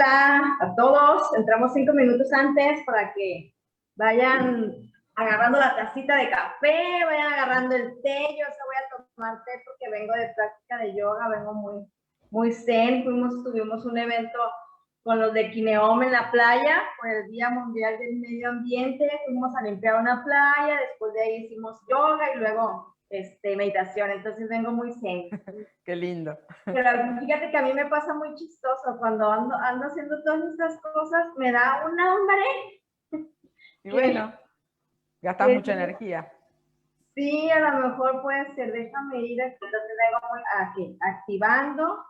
a todos. Entramos 5 minutos antes para que vayan agarrando la tacita de café, vayan agarrando el té. Yo se voy a tomar té porque vengo de práctica de yoga, vengo muy zen. Tuvimos un evento con los de Kineom en la playa por el Día Mundial del Medio Ambiente. Fuimos a limpiar una playa, después de ahí hicimos yoga y luego meditación. Entonces vengo muy zen. Qué lindo. Pero fíjate que a mí me pasa muy chistoso cuando ando haciendo todas estas cosas, me da un hambre. Y bueno, gastas mucha energía. Sí, a lo mejor puede ser, déjame ir aquí, entonces vengo aquí, activando,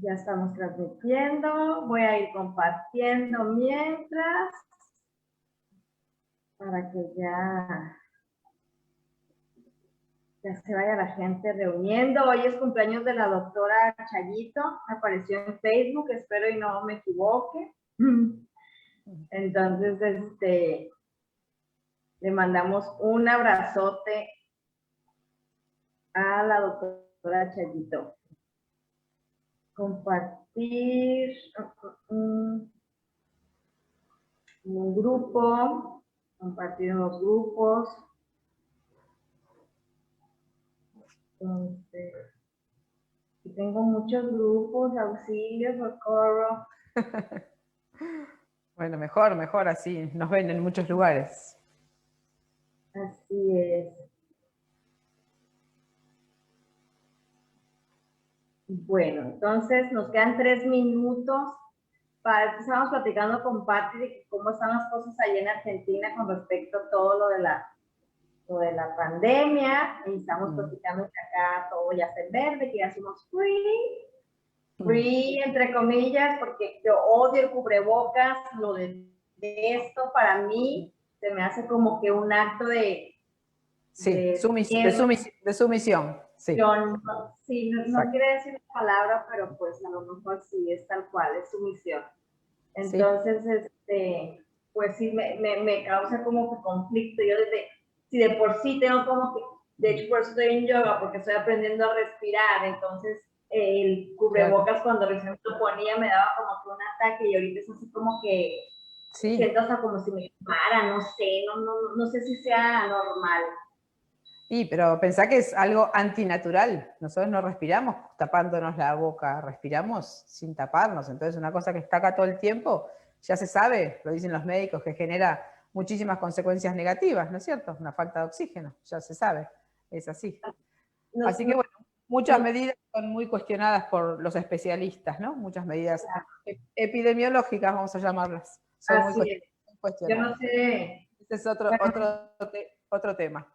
ya estamos transmitiendo, voy a ir compartiendo mientras, para que ya se vaya la gente reuniendo. Hoy es cumpleaños de la doctora Chayito, apareció en Facebook, espero y no me equivoque. Entonces, le mandamos un abrazote a la doctora Chayito. Compartir un grupo, compartir en los grupos. Entonces, tengo muchos grupos, auxilio, socorro. Bueno, mejor así, nos ven en muchos lugares. Así es. Bueno, entonces nos quedan 3 minutos. Estamos platicando con Patti de cómo están las cosas allí en Argentina con respecto a todo lo de la pandemia. Y estamos platicando que acá todo ya está en verde, que ya somos free, entre comillas, porque yo odio el cubrebocas. Lo de esto para mí se me hace como que un acto de sumisión. Sí. No quiere decir la palabra, pero pues a lo mejor sí es tal cual, es sumisión. Entonces, pues sí me causa como que conflicto. Yo si de por sí tengo como que, de hecho por eso estoy en yoga, porque estoy aprendiendo a respirar, entonces el cubrebocas cuando recién lo ponía me daba como que un ataque y ahorita es así como que siento hasta como si me quemara, no sé si sea normal. Sí, pero pensá que es algo antinatural. Nosotros no respiramos tapándonos la boca, respiramos sin taparnos. Entonces, una cosa que está acá todo el tiempo, ya se sabe, lo dicen los médicos, que genera muchísimas consecuencias negativas, ¿no es cierto? Una falta de oxígeno, ya se sabe, es así. Así que bueno, muchas medidas son muy cuestionadas por los especialistas, ¿no? Muchas medidas epidemiológicas, vamos a llamarlas. Son muy cuestionadas. Yo no sé. Este es otro tema.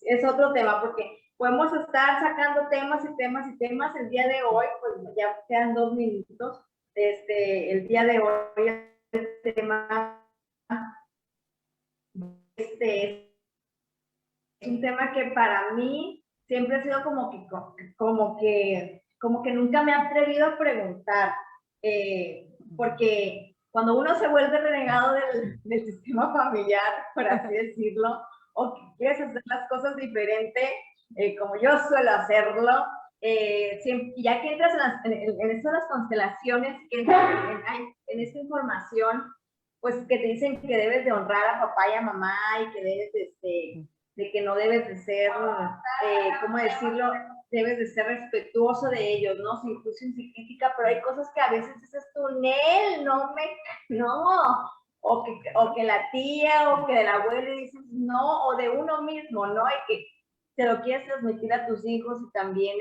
Es otro tema, porque podemos estar sacando temas y temas y temas. El día de hoy, pues ya quedan 2 minutos. El día de hoy el tema es un tema que para mí siempre ha sido como que nunca me he atrevido a preguntar, porque cuando uno se vuelve renegado del sistema familiar, por así decirlo, o que quieres hacer las cosas diferente, como yo suelo hacerlo, ya que entras en estas las constelaciones, en esta información, pues que te dicen que debes de honrar a papá y a mamá y que debes de que no debes de ser, ¿cómo decirlo? Debes de ser respetuoso de ellos, ¿no? Sin juicio, sin crítica, pero hay cosas que a veces dices tú, Nel, no, o que la tía, o que de la abuela dices no, o de uno mismo, ¿no? Y que te lo quieres transmitir a tus hijos y también,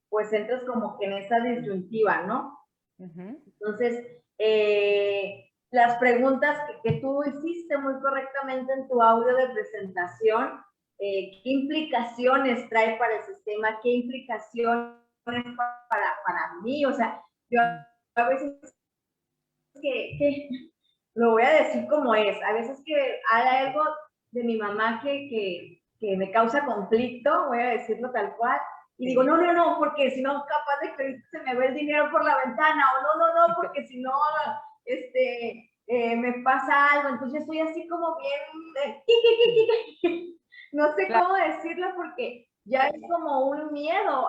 pues entras como que en esa disyuntiva, ¿no? Entonces, las preguntas que tú hiciste muy correctamente en tu audio de presentación, ¿qué implicaciones trae para el sistema? ¿Qué implicaciones para mí? O sea, yo a veces que lo voy a decir como es, a veces que hay algo de mi mamá que me causa conflicto, voy a decirlo tal cual, y digo, no, porque si no, capaz de que se me ve el dinero por la ventana, o no, porque si no, me pasa algo. Entonces estoy así como bien, no sé cómo decirlo, porque ya es como un miedo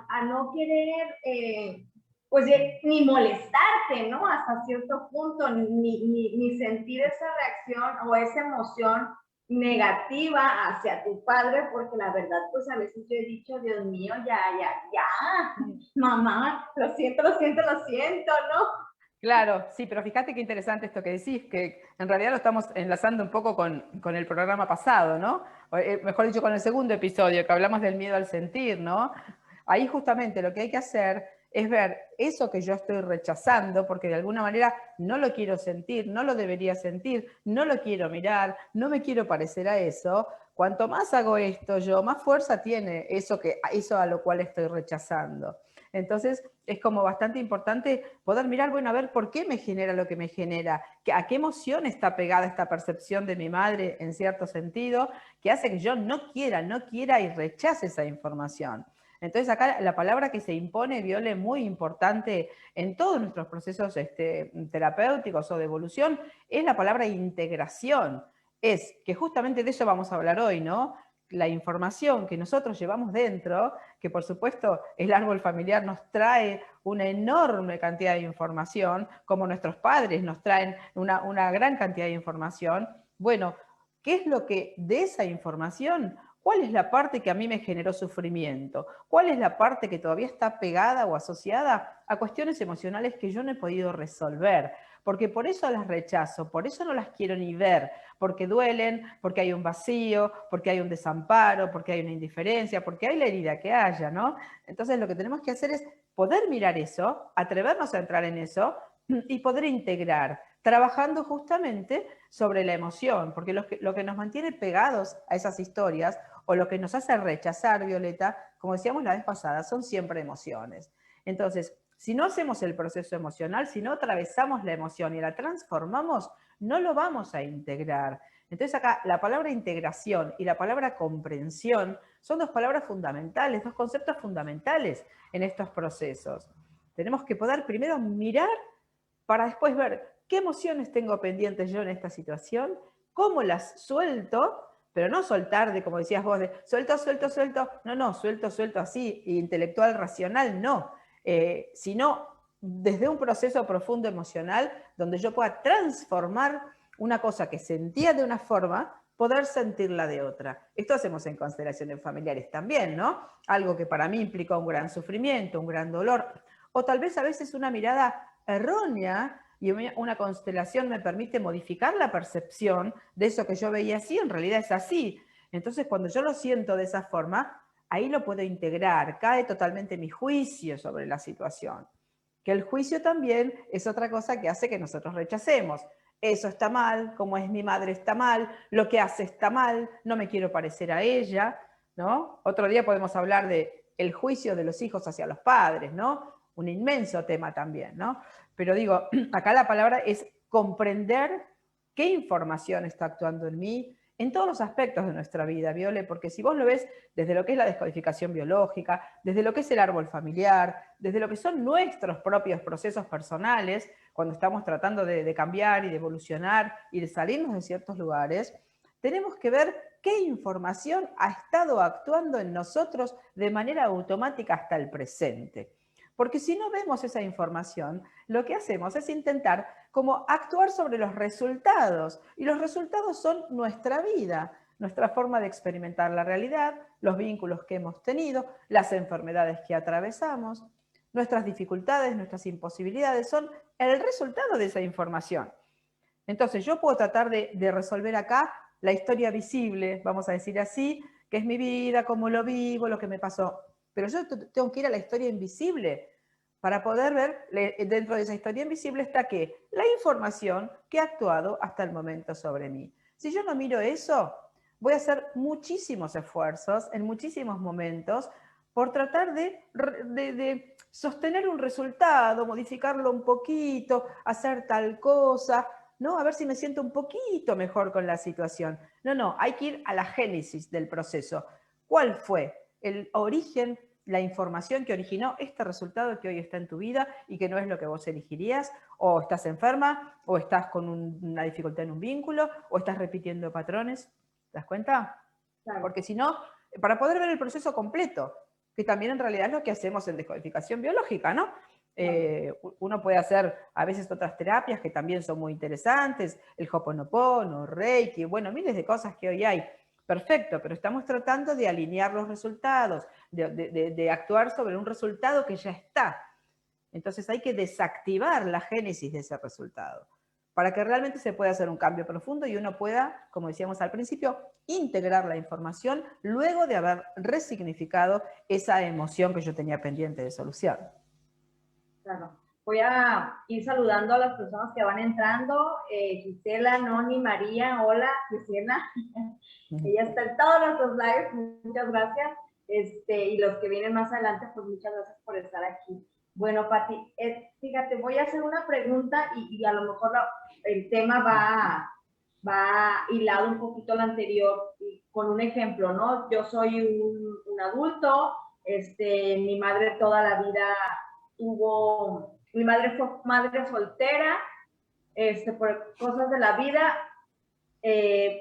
a no querer, pues ni molestarte, ¿no? Hasta cierto punto, ni sentir esa reacción o esa emoción negativa hacia tu padre, porque la verdad, pues a veces yo he dicho, Dios mío, ya, mamá, lo siento, ¿no? Claro, sí, pero fíjate qué interesante esto que decís, que en realidad lo estamos enlazando un poco con el programa pasado, ¿no? Mejor dicho, con el segundo episodio, que hablamos del miedo al sentir, ¿no? Ahí justamente lo que hay que hacer es ver eso que yo estoy rechazando, porque de alguna manera no lo quiero sentir, no lo debería sentir, no lo quiero mirar, no me quiero parecer a eso. Cuanto más hago esto yo, más fuerza tiene eso a lo cual estoy rechazando. Entonces, es como bastante importante poder mirar, bueno, a ver por qué me genera lo que me genera, a qué emoción está pegada esta percepción de mi madre en cierto sentido, que hace que yo no quiera y rechace esa información. Entonces acá la palabra que se impone, Viole, muy importante en todos nuestros procesos terapéuticos o de evolución, es la palabra integración. Es que justamente de eso vamos a hablar hoy, ¿no? La información que nosotros llevamos dentro, que por supuesto el árbol familiar nos trae una enorme cantidad de información, como nuestros padres nos traen una gran cantidad de información. Bueno, ¿qué es lo que de esa información? ¿Cuál es la parte que a mí me generó sufrimiento? ¿Cuál es la parte que todavía está pegada o asociada a cuestiones emocionales que yo no he podido resolver? Porque por eso las rechazo, por eso no las quiero ni ver, porque duelen, porque hay un vacío, porque hay un desamparo, porque hay una indiferencia, porque hay la herida que haya, ¿no? Entonces lo que tenemos que hacer es poder mirar eso, atrevernos a entrar en eso y poder integrar, trabajando justamente sobre la emoción, porque lo que nos mantiene pegados a esas historias o lo que nos hace rechazar, Violeta, como decíamos la vez pasada, son siempre emociones. Entonces, si no hacemos el proceso emocional, si no atravesamos la emoción y la transformamos, no lo vamos a integrar. Entonces acá la palabra integración y la palabra comprensión son dos palabras fundamentales, dos conceptos fundamentales en estos procesos. Tenemos que poder primero mirar para después ver qué emociones tengo pendientes yo en esta situación, cómo las suelto, pero no soltar de, como decías vos, de suelto, no, suelto así, intelectual, racional, no, sino desde un proceso profundo emocional donde yo pueda transformar una cosa que sentía de una forma, poder sentirla de otra. Esto hacemos en constelaciones familiares también, ¿no? Algo que para mí implica un gran sufrimiento, un gran dolor, o tal vez a veces una mirada errónea y una constelación me permite modificar la percepción de eso que yo veía así, en realidad es así. Entonces, cuando yo lo siento de esa forma, ahí lo puedo integrar, cae totalmente mi juicio sobre la situación. Que el juicio también es otra cosa que hace que nosotros rechacemos. Eso está mal, como es mi madre está mal, lo que hace está mal, no me quiero parecer a ella, ¿no? Otro día podemos hablar de el juicio de los hijos hacia los padres, ¿no? Un inmenso tema también, ¿no? Pero digo, acá la palabra es comprender qué información está actuando en mí en todos los aspectos de nuestra vida, Viole, porque si vos lo ves desde lo que es la descodificación biológica, desde lo que es el árbol familiar, desde lo que son nuestros propios procesos personales, cuando estamos tratando de cambiar y de evolucionar y de salirnos de ciertos lugares, tenemos que ver qué información ha estado actuando en nosotros de manera automática hasta el presente. Porque si no vemos esa información, lo que hacemos es intentar como actuar sobre los resultados. Y los resultados son nuestra vida, nuestra forma de experimentar la realidad, los vínculos que hemos tenido, las enfermedades que atravesamos, nuestras dificultades, nuestras imposibilidades, son el resultado de esa información. Entonces yo puedo tratar de resolver acá la historia visible, vamos a decir así, que es mi vida, cómo lo vivo, lo que me pasó. Pero yo tengo que ir a la historia invisible para poder ver, dentro de esa historia invisible está que la información que ha actuado hasta el momento sobre mí. Si yo no miro eso, voy a hacer muchísimos esfuerzos en muchísimos momentos por tratar de sostener un resultado, modificarlo un poquito, hacer tal cosa, ¿no? A ver si me siento un poquito mejor con la situación. No, hay que ir a la génesis del proceso. ¿Cuál fue el origen, la información que originó este resultado que hoy está en tu vida y que no es lo que vos elegirías? O estás enferma, o estás con una dificultad en un vínculo, o estás repitiendo patrones. ¿Te das cuenta? Claro. Porque si no, para poder ver el proceso completo, que también en realidad es lo que hacemos en descodificación biológica, ¿no? Uno puede hacer a veces otras terapias que también son muy interesantes, el Ho'oponopono, Reiki, bueno, miles de cosas que hoy hay. Perfecto, pero estamos tratando de alinear los resultados, de actuar sobre un resultado que ya está. Entonces hay que desactivar la génesis de ese resultado para que realmente se pueda hacer un cambio profundo y uno pueda, como decíamos al principio, integrar la información luego de haber resignificado esa emoción que yo tenía pendiente de solución. Claro. Voy a ir saludando a las personas que van entrando. Gisela, Noni, María, hola, Gisela. Ella está en todos nuestros lives, muchas gracias. Y los que vienen más adelante, pues muchas gracias por estar aquí. Bueno, Pati, fíjate, voy a hacer una pregunta y a lo mejor el tema va hilado un poquito al anterior con un ejemplo, ¿no? Yo soy un adulto, mi madre toda la vida mi madre fue madre soltera, por cosas de la vida.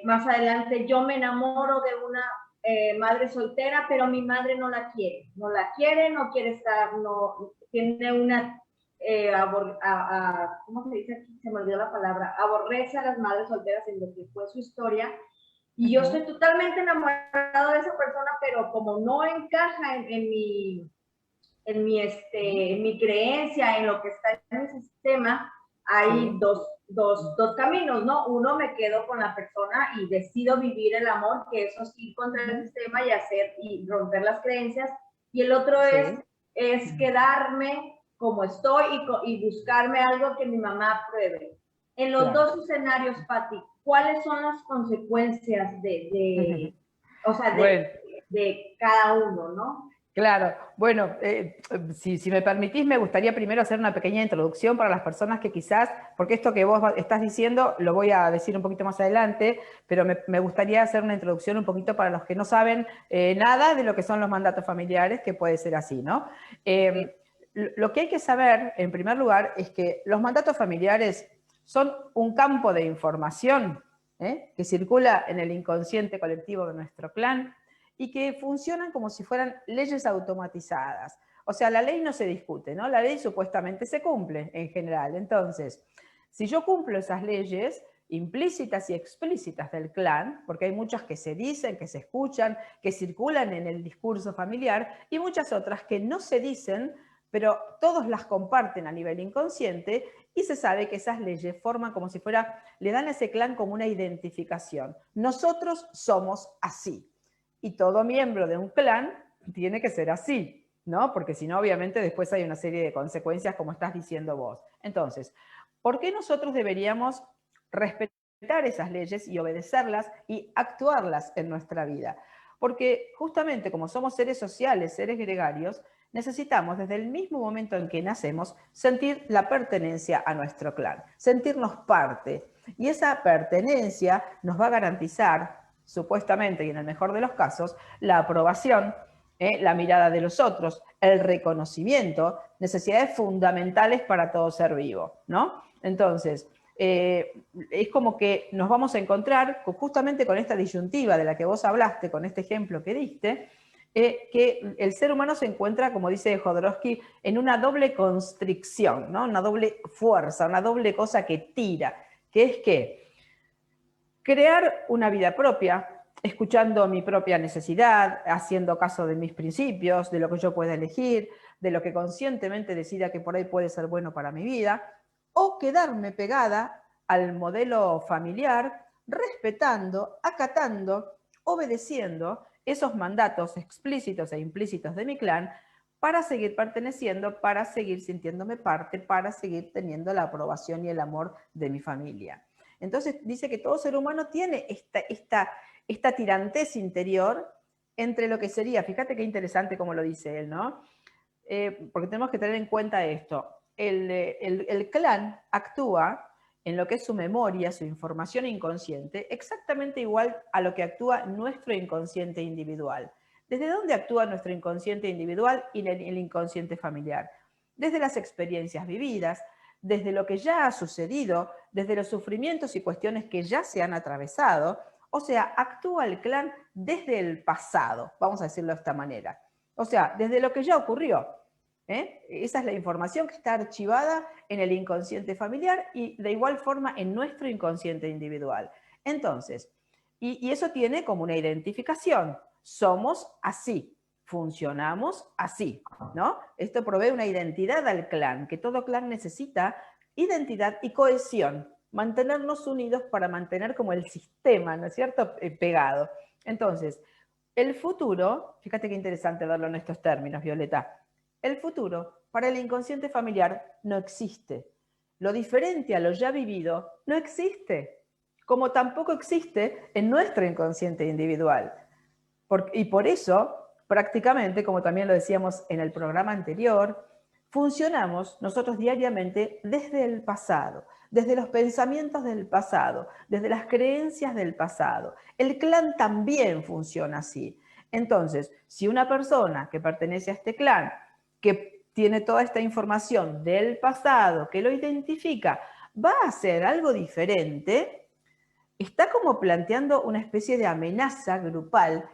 Más adelante yo me enamoro de una madre soltera, pero mi madre no la quiere, no quiere estar, no, tiene una, ¿cómo se dice? Se me olvidó la palabra, aborrece a las madres solteras en lo que fue su historia. Y yo estoy totalmente enamorada de esa persona, pero como no encaja en mi creencia, en lo que está en mi sistema, hay dos caminos, ¿no? Uno, me quedo con la persona y decido vivir el amor, que eso es ir contra el sistema y romper las creencias. Y el otro es quedarme como estoy y buscarme algo que mi mamá apruebe. En los dos escenarios, Pati, ¿cuáles son las consecuencias de cada uno, no? Claro, bueno, si me permitís, me gustaría primero hacer una pequeña introducción para las personas que quizás, porque esto que vos estás diciendo lo voy a decir un poquito más adelante, pero me gustaría hacer una introducción un poquito para los que no saben nada de lo que son los mandatos familiares, que puede ser así, ¿no? Lo que hay que saber, en primer lugar, es que los mandatos familiares son un campo de información que circula en el inconsciente colectivo de nuestro clan, y que funcionan como si fueran leyes automatizadas. O sea, la ley no se discute, ¿no? La ley supuestamente se cumple en general. Entonces, si yo cumplo esas leyes implícitas y explícitas del clan, porque hay muchas que se dicen, que se escuchan, que circulan en el discurso familiar, y muchas otras que no se dicen, pero todos las comparten a nivel inconsciente, y se sabe que esas leyes forman como si fuera, le dan a ese clan como una identificación. Nosotros somos así. Y todo miembro de un clan tiene que ser así, ¿no? Porque si no, obviamente, después hay una serie de consecuencias, como estás diciendo vos. Entonces, ¿por qué nosotros deberíamos respetar esas leyes y obedecerlas y actuarlas en nuestra vida? Porque justamente como somos seres sociales, seres gregarios, necesitamos desde el mismo momento en que nacemos sentir la pertenencia a nuestro clan, sentirnos parte. Y esa pertenencia nos va a garantizar, supuestamente y en el mejor de los casos, la aprobación, la mirada de los otros, el reconocimiento, necesidades fundamentales para todo ser vivo, ¿no? Entonces, es como que nos vamos a encontrar justamente con esta disyuntiva de la que vos hablaste, con este ejemplo que diste, que el ser humano se encuentra, como dice Jodorowsky, en una doble constricción, ¿no? Una doble fuerza, una doble cosa que tira, que es que crear una vida propia, escuchando mi propia necesidad, haciendo caso de mis principios, de lo que yo pueda elegir, de lo que conscientemente decida que por ahí puede ser bueno para mi vida, o quedarme pegada al modelo familiar, respetando, acatando, obedeciendo esos mandatos explícitos e implícitos de mi clan para seguir perteneciendo, para seguir sintiéndome parte, para seguir teniendo la aprobación y el amor de mi familia. Entonces dice que todo ser humano tiene esta tirantez interior entre lo que sería, fíjate qué interesante como lo dice él, ¿no? Porque tenemos que tener en cuenta esto. El clan actúa en lo que es su memoria, su información inconsciente, exactamente igual a lo que actúa nuestro inconsciente individual. ¿Desde dónde actúa nuestro inconsciente individual y el inconsciente familiar? Desde las experiencias vividas, desde lo que ya ha sucedido, desde los sufrimientos y cuestiones que ya se han atravesado. O sea, actúa el clan desde el pasado, vamos a decirlo de esta manera. O sea, desde lo que ya ocurrió. Esa es la información que está archivada en el inconsciente familiar y de igual forma en nuestro inconsciente individual. Entonces, y eso tiene como una identificación. Somos así, funcionamos así, ¿no? Esto provee una identidad al clan, que todo clan necesita identidad y cohesión, mantenernos unidos para mantener como el sistema, ¿no es cierto?, pegado. Entonces, el futuro, fíjate qué interesante verlo en estos términos, Violeta, el futuro para el inconsciente familiar no existe. Lo diferente a lo ya vivido no existe, como tampoco existe en nuestro inconsciente individual. Y por eso, prácticamente, como también lo decíamos en el programa anterior, funcionamos nosotros diariamente desde el pasado, desde los pensamientos del pasado, desde las creencias del pasado. El clan también funciona así. Entonces, si una persona que pertenece a este clan, que tiene toda esta información del pasado, que lo identifica, va a hacer algo diferente, está como planteando una especie de amenaza grupal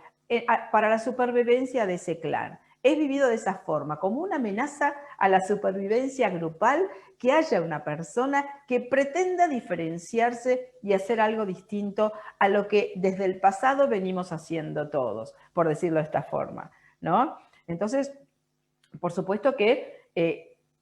para la supervivencia de ese clan. Es vivido de esa forma, como una amenaza a la supervivencia grupal, que haya una persona que pretenda diferenciarse y hacer algo distinto a lo que desde el pasado venimos haciendo todos, por decirlo de esta forma, ¿no? Entonces, por supuesto que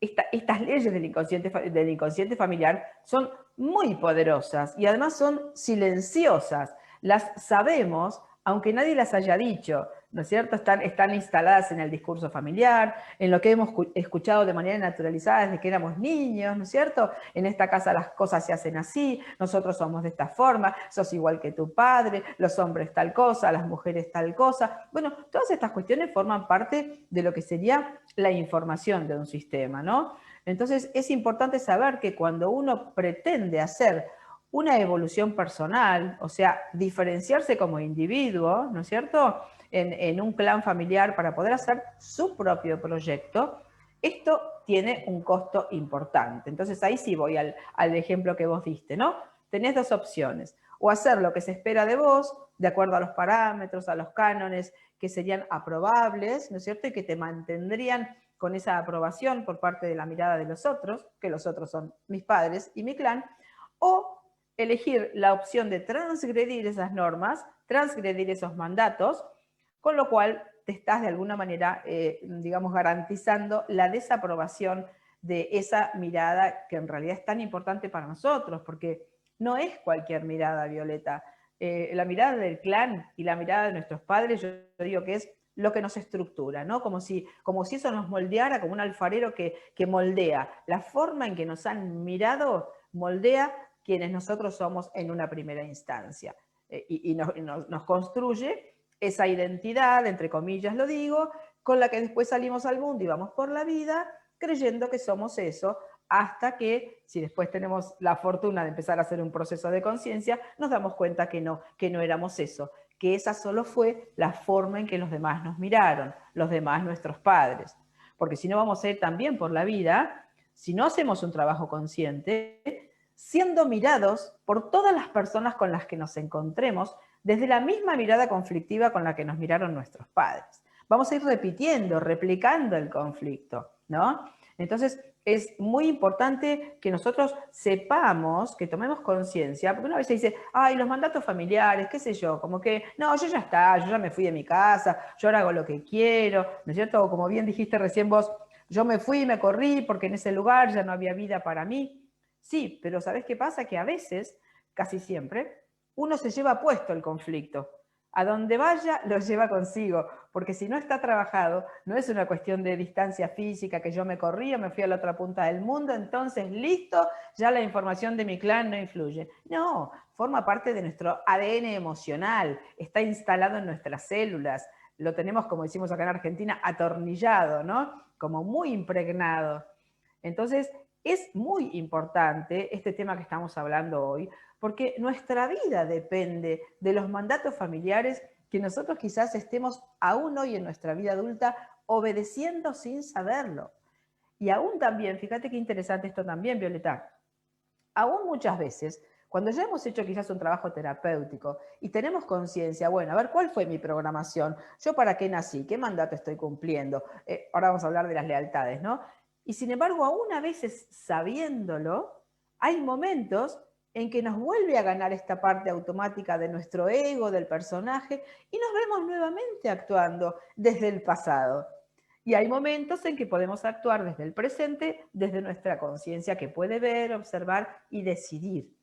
estas leyes del inconsciente familiar son muy poderosas y además son silenciosas. Las sabemos, aunque nadie las haya dicho, ¿no es cierto? Están instaladas en el discurso familiar, en lo que hemos escuchado de manera naturalizada desde que éramos niños, ¿no es cierto? En esta casa las cosas se hacen así, nosotros somos de esta forma, sos igual que tu padre, los hombres tal cosa, las mujeres tal cosa. Bueno, todas estas cuestiones forman parte de lo que sería la información de un sistema, ¿no? Entonces es importante saber que cuando uno pretende hacer una evolución personal, o sea, diferenciarse como individuo, ¿no es cierto?, en un clan familiar para poder hacer su propio proyecto, esto tiene un costo importante. Entonces ahí sí voy al ejemplo que vos diste, ¿no? Tenés dos opciones, o hacer lo que se espera de vos, de acuerdo a los parámetros, a los cánones que serían aprobables, ¿no es cierto?, y que te mantendrían con esa aprobación por parte de la mirada de los otros, que los otros son mis padres y mi clan, o elegir la opción de transgredir esas normas, transgredir esos mandatos, con lo cual te estás de alguna manera, digamos, garantizando la desaprobación de esa mirada que en realidad es tan importante para nosotros, porque no es cualquier mirada, Violeta. La mirada del clan y la mirada de nuestros padres, yo digo que es lo que nos estructura, ¿no? Como si eso nos moldeara, como un alfarero que moldea. La forma en que nos han mirado moldea quienes nosotros somos en una primera instancia. Y nos construye esa identidad, entre comillas lo digo, con la que después salimos al mundo y vamos por la vida creyendo que somos eso, hasta que, si después tenemos la fortuna de empezar a hacer un proceso de conciencia, nos damos cuenta que no éramos eso, que esa solo fue la forma en que los demás nos miraron, los demás nuestros padres. Porque si no vamos a ir también por la vida, si no hacemos un trabajo consciente, siendo mirados por todas las personas con las que nos encontremos, desde la misma mirada conflictiva con la que nos miraron nuestros padres. Vamos a ir repitiendo, replicando el conflicto, ¿no? Entonces, es muy importante que nosotros sepamos, que tomemos conciencia, porque una vez se dice, ay, los mandatos familiares, qué sé yo, como que, no, yo ya está, yo ya me fui de mi casa, yo ahora hago lo que quiero, ¿no es cierto? O como bien dijiste recién vos, yo me fui y me corrí porque en ese lugar ya no había vida para mí. Sí, pero ¿sabés qué pasa? Que a veces, casi siempre, uno se lleva puesto el conflicto. A donde vaya, lo lleva consigo, porque si no está trabajado, no es una cuestión de distancia física, que yo me corrí o me fui a la otra punta del mundo, entonces listo, ya la información de mi clan no influye. No, forma parte de nuestro ADN emocional, está instalado en nuestras células, lo tenemos, como decimos acá en Argentina, atornillado, ¿no? Como muy impregnado. Entonces, es muy importante este tema que estamos hablando hoy, porque nuestra vida depende de los mandatos familiares que nosotros quizás estemos aún hoy en nuestra vida adulta obedeciendo sin saberlo. Y aún también, fíjate qué interesante esto también, Violeta, aún muchas veces Cuando ya hemos hecho quizás un trabajo terapéutico y tenemos conciencia, bueno, a ver, ¿cuál fue mi programación? ¿Yo para qué nací? ¿Qué mandato estoy cumpliendo? Ahora vamos a hablar de las lealtades, ¿no? Y sin embargo, aún a veces sabiéndolo, hay momentos en que nos vuelve a ganar esta parte automática de nuestro ego, del personaje, y nos vemos nuevamente actuando desde el pasado. Y hay momentos en que podemos actuar desde el presente, desde nuestra conciencia que puede ver, observar y decidir.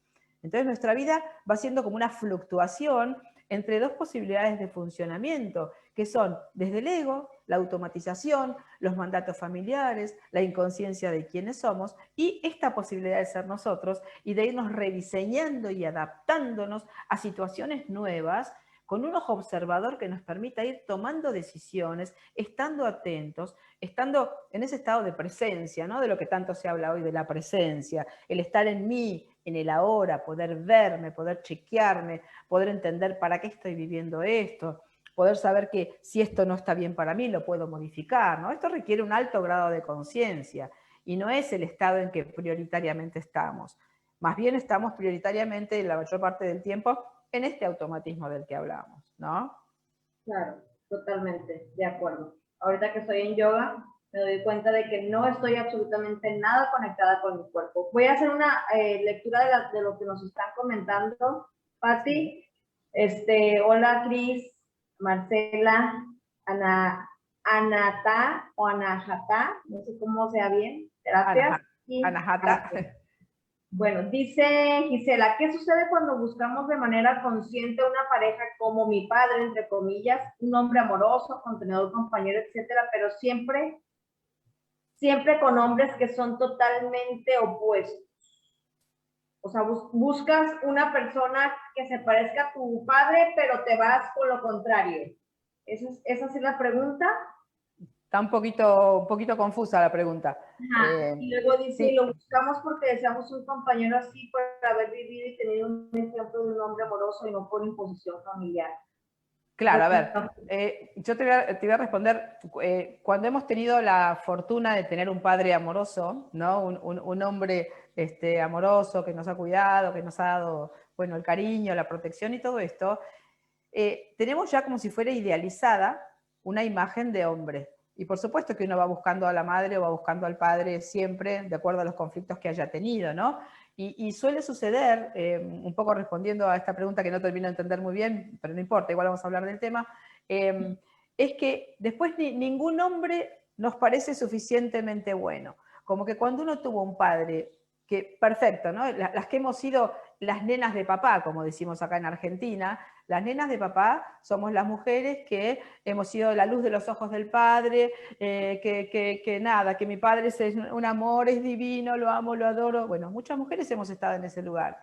Entonces nuestra vida va siendo como una fluctuación entre dos posibilidades de funcionamiento, que son desde el ego, la automatización, los mandatos familiares, la inconsciencia de quiénes somos y esta posibilidad de ser nosotros y de irnos rediseñando y adaptándonos a situaciones nuevas con un ojo observador que nos permita ir tomando decisiones, estando atentos, estando en ese estado de presencia, ¿no? De lo que tanto se habla hoy de la presencia, el estar en mí, en el ahora, poder verme, poder chequearme, poder entender para qué estoy viviendo esto, poder saber que si esto no está bien para mí, lo puedo modificar, ¿no? Esto requiere un alto grado de conciencia y no es el estado en que prioritariamente estamos. Más bien estamos prioritariamente, la mayor parte del tiempo, en este automatismo del que hablamos, ¿no? Claro, totalmente, de acuerdo. Ahorita que estoy en yoga, me doy cuenta de que no estoy absolutamente nada conectada con mi cuerpo. Voy a hacer una lectura de lo que nos están comentando. Patti, hola Cris, Marcela, Anata o Anahata, no sé cómo sea bien, gracias. Anahata. Bueno, dice Gisela, ¿qué sucede cuando buscamos de manera consciente una pareja como mi padre, entre comillas, un hombre amoroso, contenedor, compañero, etcétera, pero siempre con hombres que son totalmente opuestos? O sea, buscas una persona que se parezca a tu padre, pero te vas con lo contrario. ¿Esa es la pregunta? Está un poquito confusa la pregunta. Y luego dice, sí. lo buscamos porque deseamos un compañero así por haber vivido y tenido un ejemplo de un hombre amoroso y no por imposición familiar. Claro, a ver, yo te voy a responder, cuando hemos tenido la fortuna de tener un padre amoroso, ¿no? Un hombre amoroso que nos ha cuidado, que nos ha dado, bueno, el cariño, la protección y todo esto, tenemos ya como si fuera idealizada una imagen de hombre. Y por supuesto que uno va buscando a la madre o va buscando al padre siempre de acuerdo a los conflictos que haya tenido, ¿no? Y suele suceder, un poco respondiendo a esta pregunta que no termino de entender muy bien, pero no importa, igual vamos a hablar del tema, es que después ningún hombre nos parece suficientemente bueno. Como que cuando uno tuvo un padre, que perfecto, ¿no? Las que hemos sido las nenas de papá, como decimos acá en Argentina, las nenas de papá somos las mujeres que hemos sido la luz de los ojos del padre, que nada, que mi padre es un amor, es divino, lo amo, lo adoro. Bueno, muchas mujeres hemos estado en ese lugar.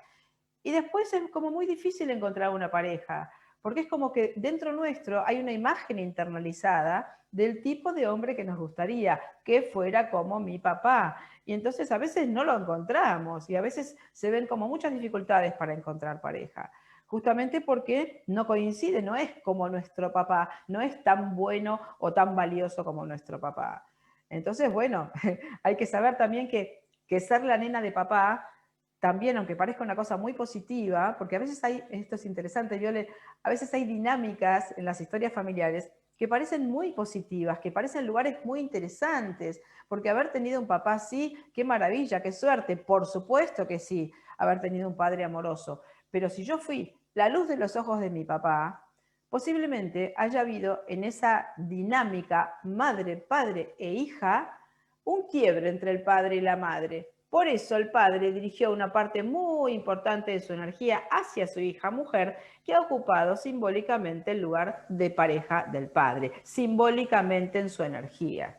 Y después es como muy difícil encontrar una pareja, porque es como que dentro nuestro hay una imagen internalizada del tipo de hombre que nos gustaría, que fuera como mi papá. Y entonces a veces no lo encontramos y a veces se ven como muchas dificultades para encontrar pareja. Justamente porque no coincide, no es como nuestro papá, no es tan bueno o tan valioso como nuestro papá. Entonces, bueno, hay que saber también que ser la nena de papá también, aunque parezca una cosa muy positiva, porque a veces hay, esto es interesante, Viole, a veces hay dinámicas en las historias familiares que parecen muy positivas, que parecen lugares muy interesantes, porque haber tenido un papá así, qué maravilla, qué suerte, por supuesto que sí, haber tenido un padre amoroso, pero si yo fui la luz de los ojos de mi papá, posiblemente haya habido en esa dinámica madre, padre e hija un quiebre entre el padre y la madre. Por eso el padre dirigió una parte muy importante de su energía hacia su hija mujer, que ha ocupado simbólicamente el lugar de pareja del padre, simbólicamente en su energía.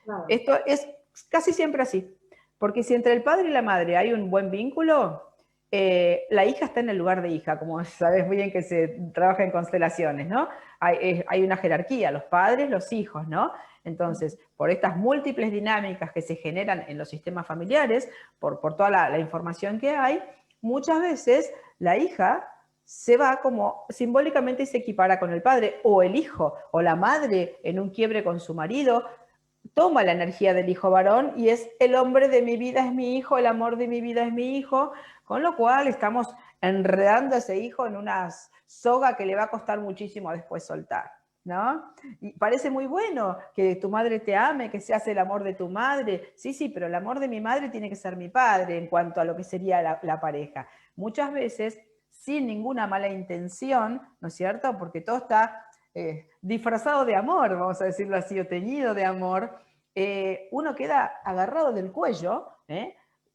Claro. Esto es casi siempre así, porque si entre el padre y la madre hay un buen vínculo, la hija está en el lugar de hija, como sabes muy bien que se trabaja en constelaciones, ¿no? Hay una jerarquía, los padres, los hijos, ¿no? Entonces, por estas múltiples dinámicas que se generan en los sistemas familiares, por toda la información que hay, muchas veces la hija se va como simbólicamente y se equipara con el padre, o el hijo, o la madre en un quiebre con su marido, toma la energía del hijo varón y es el hombre de mi vida es mi hijo, el amor de mi vida es mi hijo, con lo cual estamos enredando a ese hijo en una soga que le va a costar muchísimo después soltar, ¿no? Y parece muy bueno que tu madre te ame, que seas el amor de tu madre. Sí, sí, pero el amor de mi madre tiene que ser mi padre en cuanto a lo que sería la pareja. Muchas veces, sin ninguna mala intención, ¿no es cierto? Porque todo está disfrazado de amor, vamos a decirlo así, o teñido de amor, uno queda agarrado del cuello,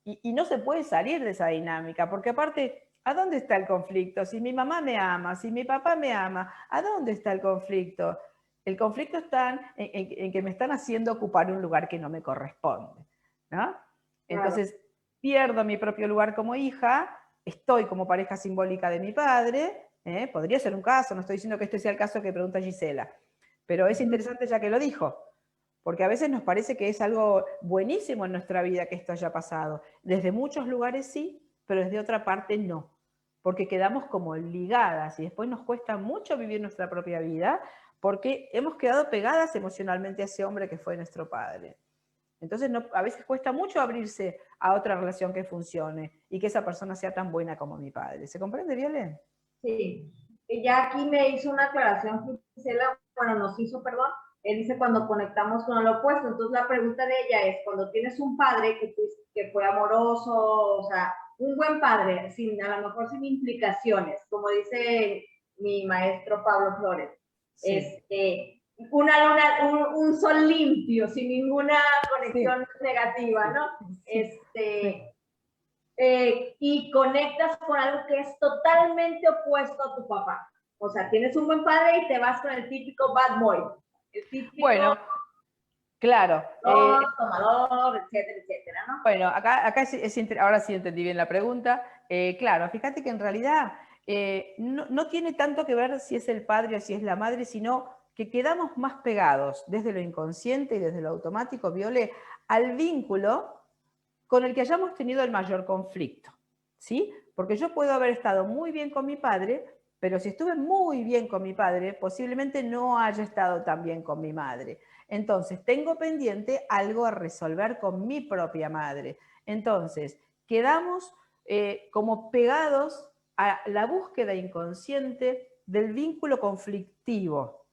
y no se puede salir de esa dinámica, porque aparte, ¿a dónde está el conflicto? Si mi mamá me ama, si mi papá me ama, ¿a dónde está el conflicto? El conflicto está en que me están haciendo ocupar un lugar que no me corresponde, ¿no? Entonces, pierdo mi propio lugar como hija, estoy como pareja simbólica de mi padre, podría ser un caso, no estoy diciendo que este sea el caso que pregunta Gisela, pero es interesante ya que lo dijo, porque a veces nos parece que es algo buenísimo en nuestra vida que esto haya pasado. Desde muchos lugares sí, pero desde otra parte no, porque quedamos como ligadas y después nos cuesta mucho vivir nuestra propia vida porque hemos quedado pegadas emocionalmente a ese hombre que fue nuestro padre. Entonces a veces cuesta mucho abrirse a otra relación que funcione y que esa persona sea tan buena como mi padre. ¿Se comprende, Viole? Sí, y ya aquí me hizo una aclaración, Gisela, bueno, nos hizo, perdón, él dice cuando conectamos con el opuesto, entonces la pregunta de ella es, cuando tienes un padre que fue amoroso, o sea, un buen padre, a lo mejor sin implicaciones, como dice mi maestro Pablo Flores, Sí. una luna, un sol limpio, sin ninguna conexión Sí. negativa, ¿no? Sí. Sí. Y conectas con algo que es totalmente opuesto a tu papá. O sea, tienes un buen padre y te vas con el típico bad boy, el típico Bueno, claro. tomador, etcétera, etcétera, ¿no? Bueno, acá ahora sí entendí bien la pregunta. Claro, fíjate que en realidad no tiene tanto que ver si es el padre o si es la madre, sino que quedamos más pegados desde lo inconsciente y desde lo automático, Viole, al vínculo con el que hayamos tenido el mayor conflicto, ¿sí? Porque yo puedo haber estado muy bien con mi padre, pero si estuve muy bien con mi padre, posiblemente no haya estado tan bien con mi madre. Entonces, tengo pendiente algo a resolver con mi propia madre. Entonces, quedamos como pegados a la búsqueda inconsciente del vínculo conflictivo,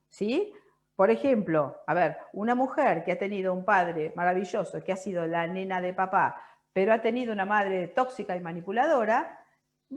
¿sí? Por ejemplo, a ver, una mujer que ha tenido un padre maravilloso, que ha sido la nena de papá, pero ha tenido una madre tóxica y manipuladora,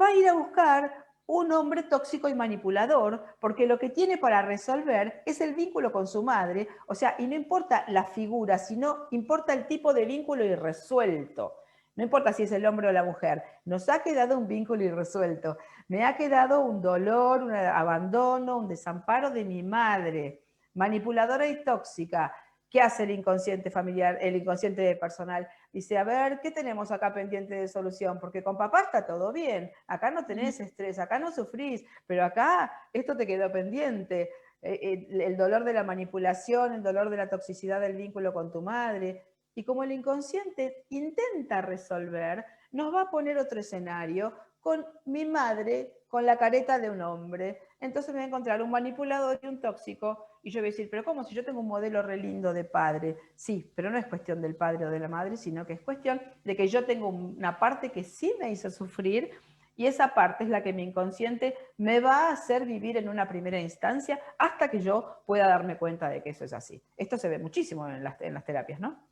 va a ir a buscar un hombre tóxico y manipulador, porque lo que tiene para resolver es el vínculo con su madre, o sea, y no importa la figura, sino importa el tipo de vínculo irresuelto. No importa si es el hombre o la mujer, nos ha quedado un vínculo irresuelto. Me ha quedado un dolor, un abandono, un desamparo de mi madre, manipuladora y tóxica. ¿Qué hace el inconsciente familiar, el inconsciente personal? Dice, a ver, ¿qué tenemos acá pendiente de solución? Porque con papá está todo bien, acá no tenés estrés, acá no sufrís, pero acá esto te quedó pendiente. El dolor de la manipulación, el dolor de la toxicidad del vínculo con tu madre. Y como el inconsciente intenta resolver, nos va a poner otro escenario con mi madre con la careta de un hombre. Entonces me voy a encontrar un manipulador y un tóxico y yo voy a decir, pero ¿cómo? Si yo tengo un modelo re lindo de padre. Sí, pero no es cuestión del padre o de la madre, sino que es cuestión de que yo tengo una parte que sí me hizo sufrir y esa parte es la que mi inconsciente me va a hacer vivir en una primera instancia hasta que yo pueda darme cuenta de que eso es así. Esto se ve muchísimo en las terapias, ¿no?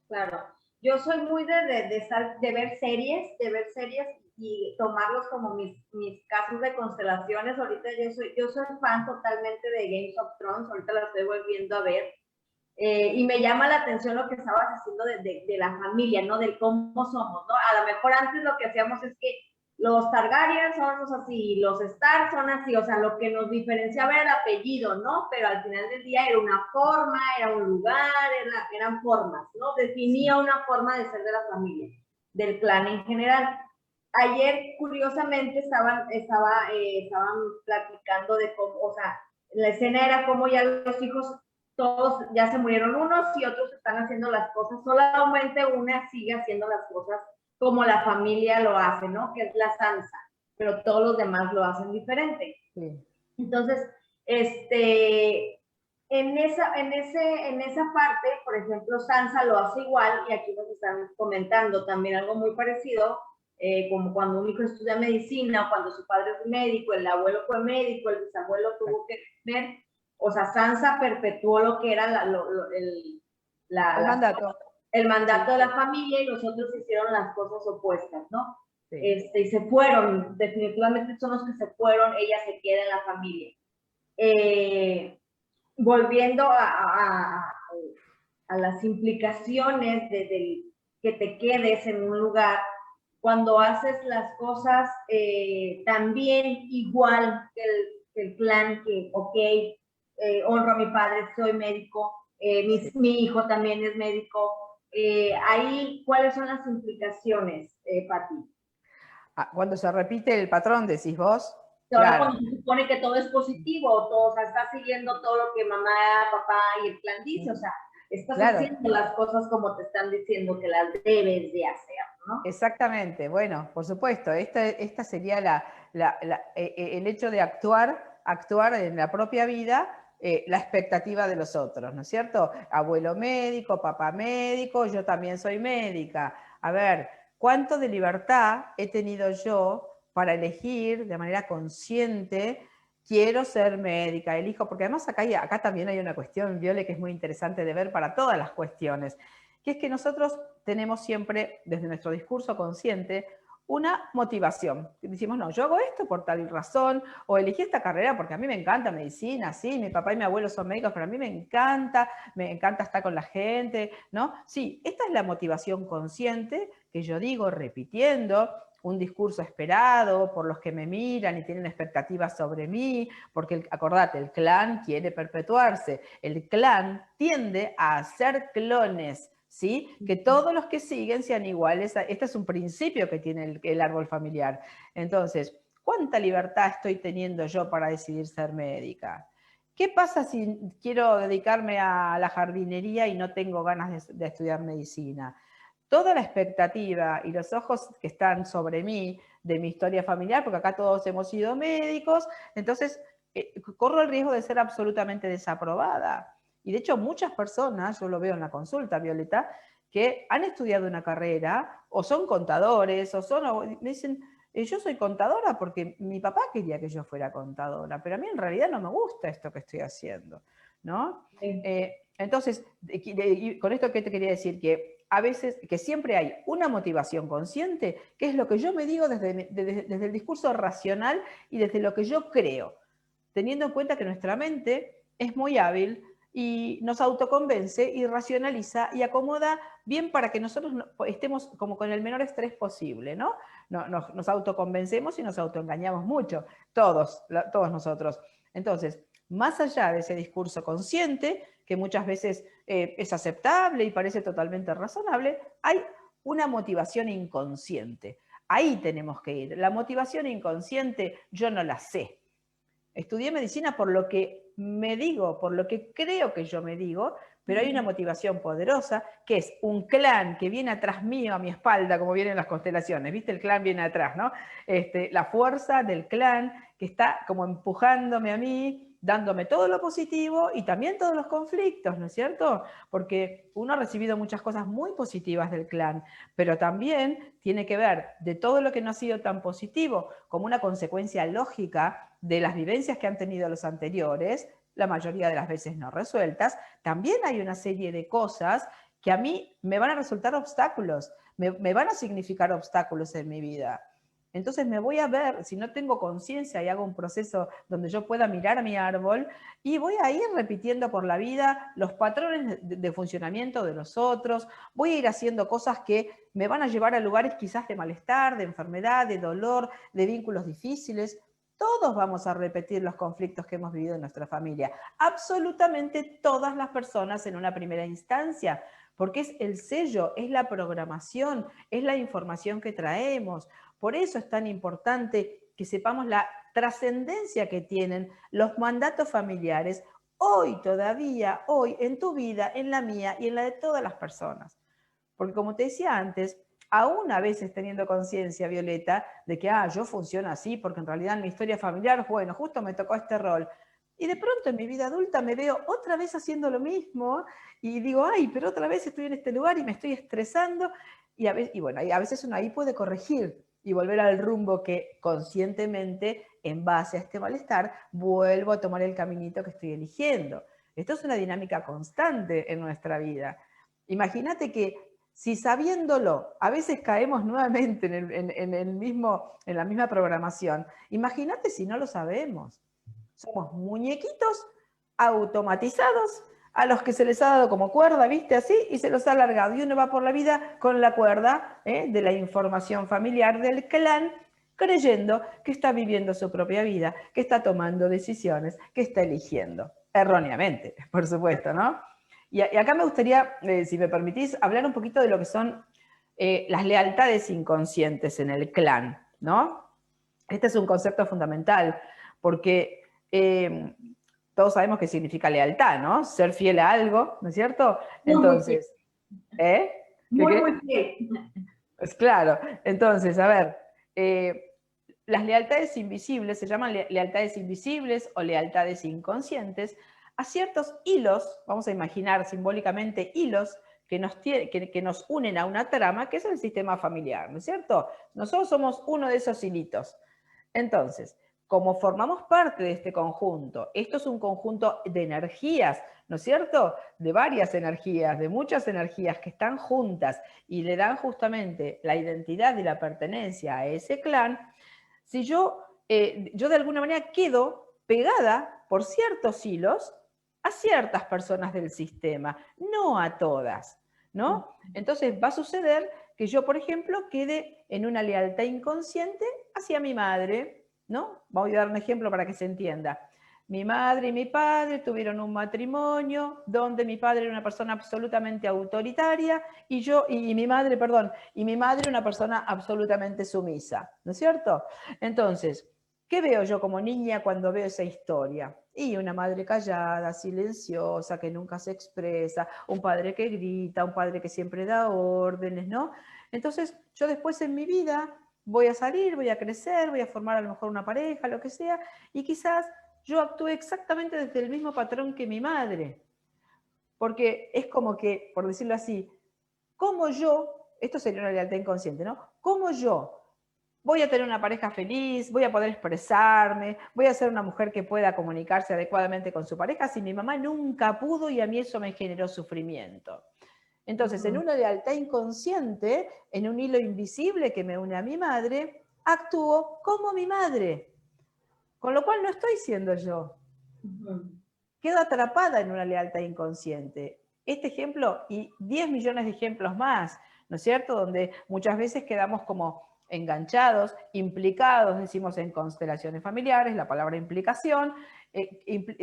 Claro. Yo soy muy de ver series y tomarlos como mis casos de constelaciones. Ahorita yo soy fan totalmente de Games of Thrones, ahorita la estoy volviendo a ver. Y me llama la atención lo que estabas haciendo de la familia, ¿no? Del cómo somos, ¿no? A lo mejor antes lo que hacíamos es que los Targaryen somos así, los Stark son así, o sea, lo que nos diferenciaba era el apellido, ¿no? Pero al final del día era una forma, era un lugar, eran formas, ¿no? Definía una forma de ser de la familia, del clan en general. Ayer, curiosamente, estaban platicando de cómo, o sea, la escena era como ya los hijos todos ya se murieron unos y otros están haciendo las cosas, solamente una sigue haciendo las cosas como la familia lo hace, ¿no? Que es la Sansa, pero todos los demás lo hacen diferente. Sí. Entonces, en esa parte, por ejemplo, Sansa lo hace igual y aquí nos están comentando también algo muy parecido. como cuando un hijo estudia medicina, o cuando su padre es médico, el abuelo fue médico, el bisabuelo tuvo que ver, o sea, Sansa perpetuó lo que era el mandato. el mandato Sí. de la familia, y los otros hicieron las cosas opuestas, ¿no? Sí. Y se fueron, definitivamente son los que se fueron, ella se queda en la familia. Volviendo a las implicaciones de que te quedes en un lugar, cuando haces las cosas también igual que el clan, que ok, honro a mi padre, soy médico, Sí. mi hijo también es médico, ahí, ¿cuáles son las implicaciones, Pati? Cuando se repite el patrón, decís vos. Ahora Claro. cuando se supone que todo es positivo, todo, o sea, estás siguiendo todo lo que mamá, papá y el clan dice, o sea, estás Claro. haciendo las cosas como te están diciendo que las debes de hacer, ¿no? Exactamente, bueno, por supuesto, esta sería el hecho de actuar en la propia vida, la expectativa de los otros, ¿no es cierto? Abuelo médico, papá médico, yo también soy médica. A ver, ¿cuánto de libertad he tenido yo para elegir de manera consciente? Quiero ser médica, elijo, porque además acá también hay una cuestión, Viole, que es muy interesante de ver para todas las cuestiones, que es que nosotros tenemos siempre, desde nuestro discurso consciente, una motivación. Decimos, no, yo hago esto por tal razón, o elegí esta carrera porque a mí me encanta medicina, sí, mi papá y mi abuelo son médicos, pero a mí me encanta estar con la gente, ¿no? Sí, esta es la motivación consciente que yo digo repitiendo, un discurso esperado por los que me miran y tienen expectativas sobre mí, porque acordate, el clan quiere perpetuarse, el clan tiende a hacer clones, ¿sí? Que todos los que siguen sean iguales. Este es un principio que tiene el árbol familiar. Entonces, ¿cuánta libertad estoy teniendo yo para decidir ser médica? ¿Qué pasa si quiero dedicarme a la jardinería y no tengo ganas de estudiar medicina? Toda la expectativa y los ojos que están sobre mí, de mi historia familiar, porque acá todos hemos sido médicos, entonces corro el riesgo de ser absolutamente desaprobada. Y de hecho muchas personas, yo lo veo en la consulta, Violeta, que han estudiado una carrera, o son contadores, o me dicen, yo soy contadora porque mi papá quería que yo fuera contadora, pero a mí en realidad no me gusta esto que estoy haciendo, ¿no? Sí. Entonces, con esto, ¿qué te quería decir? Que a veces, que siempre hay una motivación consciente, que es lo que yo me digo desde el discurso racional y desde lo que yo creo, teniendo en cuenta que nuestra mente es muy hábil y nos autoconvence y racionaliza y acomoda bien para que nosotros estemos como con el menor estrés posible, ¿no? Nos autoconvencemos y nos autoengañamos mucho, todos nosotros. Entonces, más allá de ese discurso consciente, que muchas veces es aceptable y parece totalmente razonable, hay una motivación inconsciente. Ahí tenemos que ir. La motivación inconsciente yo no la sé. Estudié medicina por lo que me digo, por lo que creo que yo me digo, pero hay una motivación poderosa, que es un clan que viene atrás mío, a mi espalda, como vienen las constelaciones, ¿viste? El clan viene atrás, ¿no? La fuerza del clan que está como empujándome a mí, dándome todo lo positivo y también todos los conflictos, ¿no es cierto? Porque uno ha recibido muchas cosas muy positivas del clan, pero también tiene que ver de todo lo que no ha sido tan positivo como una consecuencia lógica de las vivencias que han tenido los anteriores, la mayoría de las veces no resueltas. También hay una serie de cosas que a mí me van a resultar obstáculos, me van a significar obstáculos en mi vida. Entonces me voy a ver, si no tengo conciencia y hago un proceso donde yo pueda mirar a mi árbol, y voy a ir repitiendo por la vida los patrones de funcionamiento de los otros, voy a ir haciendo cosas que me van a llevar a lugares quizás de malestar, de enfermedad, de dolor, de vínculos difíciles. Todos vamos a repetir los conflictos que hemos vivido en nuestra familia. Absolutamente todas las personas en una primera instancia, porque es el sello, es la programación, es la información que traemos. Por eso es tan importante que sepamos la trascendencia que tienen los mandatos familiares hoy todavía, hoy en tu vida, en la mía y en la de todas las personas. Porque como te decía antes, aún a veces teniendo conciencia, Violeta, de que yo funciono así, porque en realidad en mi historia familiar, bueno, justo me tocó este rol. Y de pronto en mi vida adulta me veo otra vez haciendo lo mismo y digo, ay, pero otra vez estoy en este lugar y me estoy estresando. Y bueno, a veces uno ahí puede corregir y volver al rumbo que conscientemente, en base a este malestar, vuelvo a tomar el caminito que estoy eligiendo. Esto es una dinámica constante en nuestra vida. Imagínate que si sabiéndolo, a veces caemos nuevamente en la misma programación, imagínate si no lo sabemos. Somos muñequitos automatizados a los que se les ha dado como cuerda, ¿viste? Así, y se los ha alargado. Y uno va por la vida con la cuerda de la información familiar del clan, creyendo que está viviendo su propia vida, que está tomando decisiones, que está eligiendo. Erróneamente, por supuesto, ¿no? Y acá me gustaría, si me permitís, hablar un poquito de lo que son las lealtades inconscientes en el clan, ¿no? Este es un concepto fundamental, porque todos sabemos qué significa lealtad, ¿no? Ser fiel a algo, ¿no es cierto? Entonces, ¿eh? Muy fiel. Pues claro, entonces, a ver, las lealtades invisibles se llaman lealtades invisibles o lealtades inconscientes a ciertos hilos, vamos a imaginar simbólicamente hilos que nos unen a una trama que es el sistema familiar, ¿no es cierto? Nosotros somos uno de esos hilitos. Entonces, como formamos parte de este conjunto, esto es un conjunto de energías, ¿no es cierto? De varias energías, de muchas energías que están juntas y le dan justamente la identidad y la pertenencia a ese clan. Si yo de alguna manera quedo pegada por ciertos hilos a ciertas personas del sistema, no a todas, ¿no? Entonces va a suceder que yo, por ejemplo, quede en una lealtad inconsciente hacia mi madre, ¿no? Voy a dar un ejemplo para que se entienda. Mi madre y mi padre tuvieron un matrimonio donde mi padre era una persona absolutamente autoritaria y mi madre, perdón, y mi madre una persona absolutamente sumisa, ¿no es cierto? Entonces, ¿qué veo yo como niña cuando veo esa historia? Y una madre callada, silenciosa, que nunca se expresa, un padre que grita, un padre que siempre da órdenes, ¿no? Entonces, yo después en mi vida voy a salir, voy a crecer, voy a formar a lo mejor una pareja, lo que sea, y quizás yo actúe exactamente desde el mismo patrón que mi madre. Porque es como que, por decirlo así, como yo, esto sería una lealtad inconsciente, ¿no? Como yo voy a tener una pareja feliz, voy a poder expresarme, voy a ser una mujer que pueda comunicarse adecuadamente con su pareja si mi mamá nunca pudo y a mí eso me generó sufrimiento. Entonces, en una lealtad inconsciente, en un hilo invisible que me une a mi madre, actúo como mi madre, con lo cual no estoy siendo yo. Quedo atrapada en una lealtad inconsciente. Este ejemplo y 10 millones de ejemplos más, ¿no es cierto? Donde muchas veces quedamos como enganchados, implicados, decimos en constelaciones familiares, la palabra implicación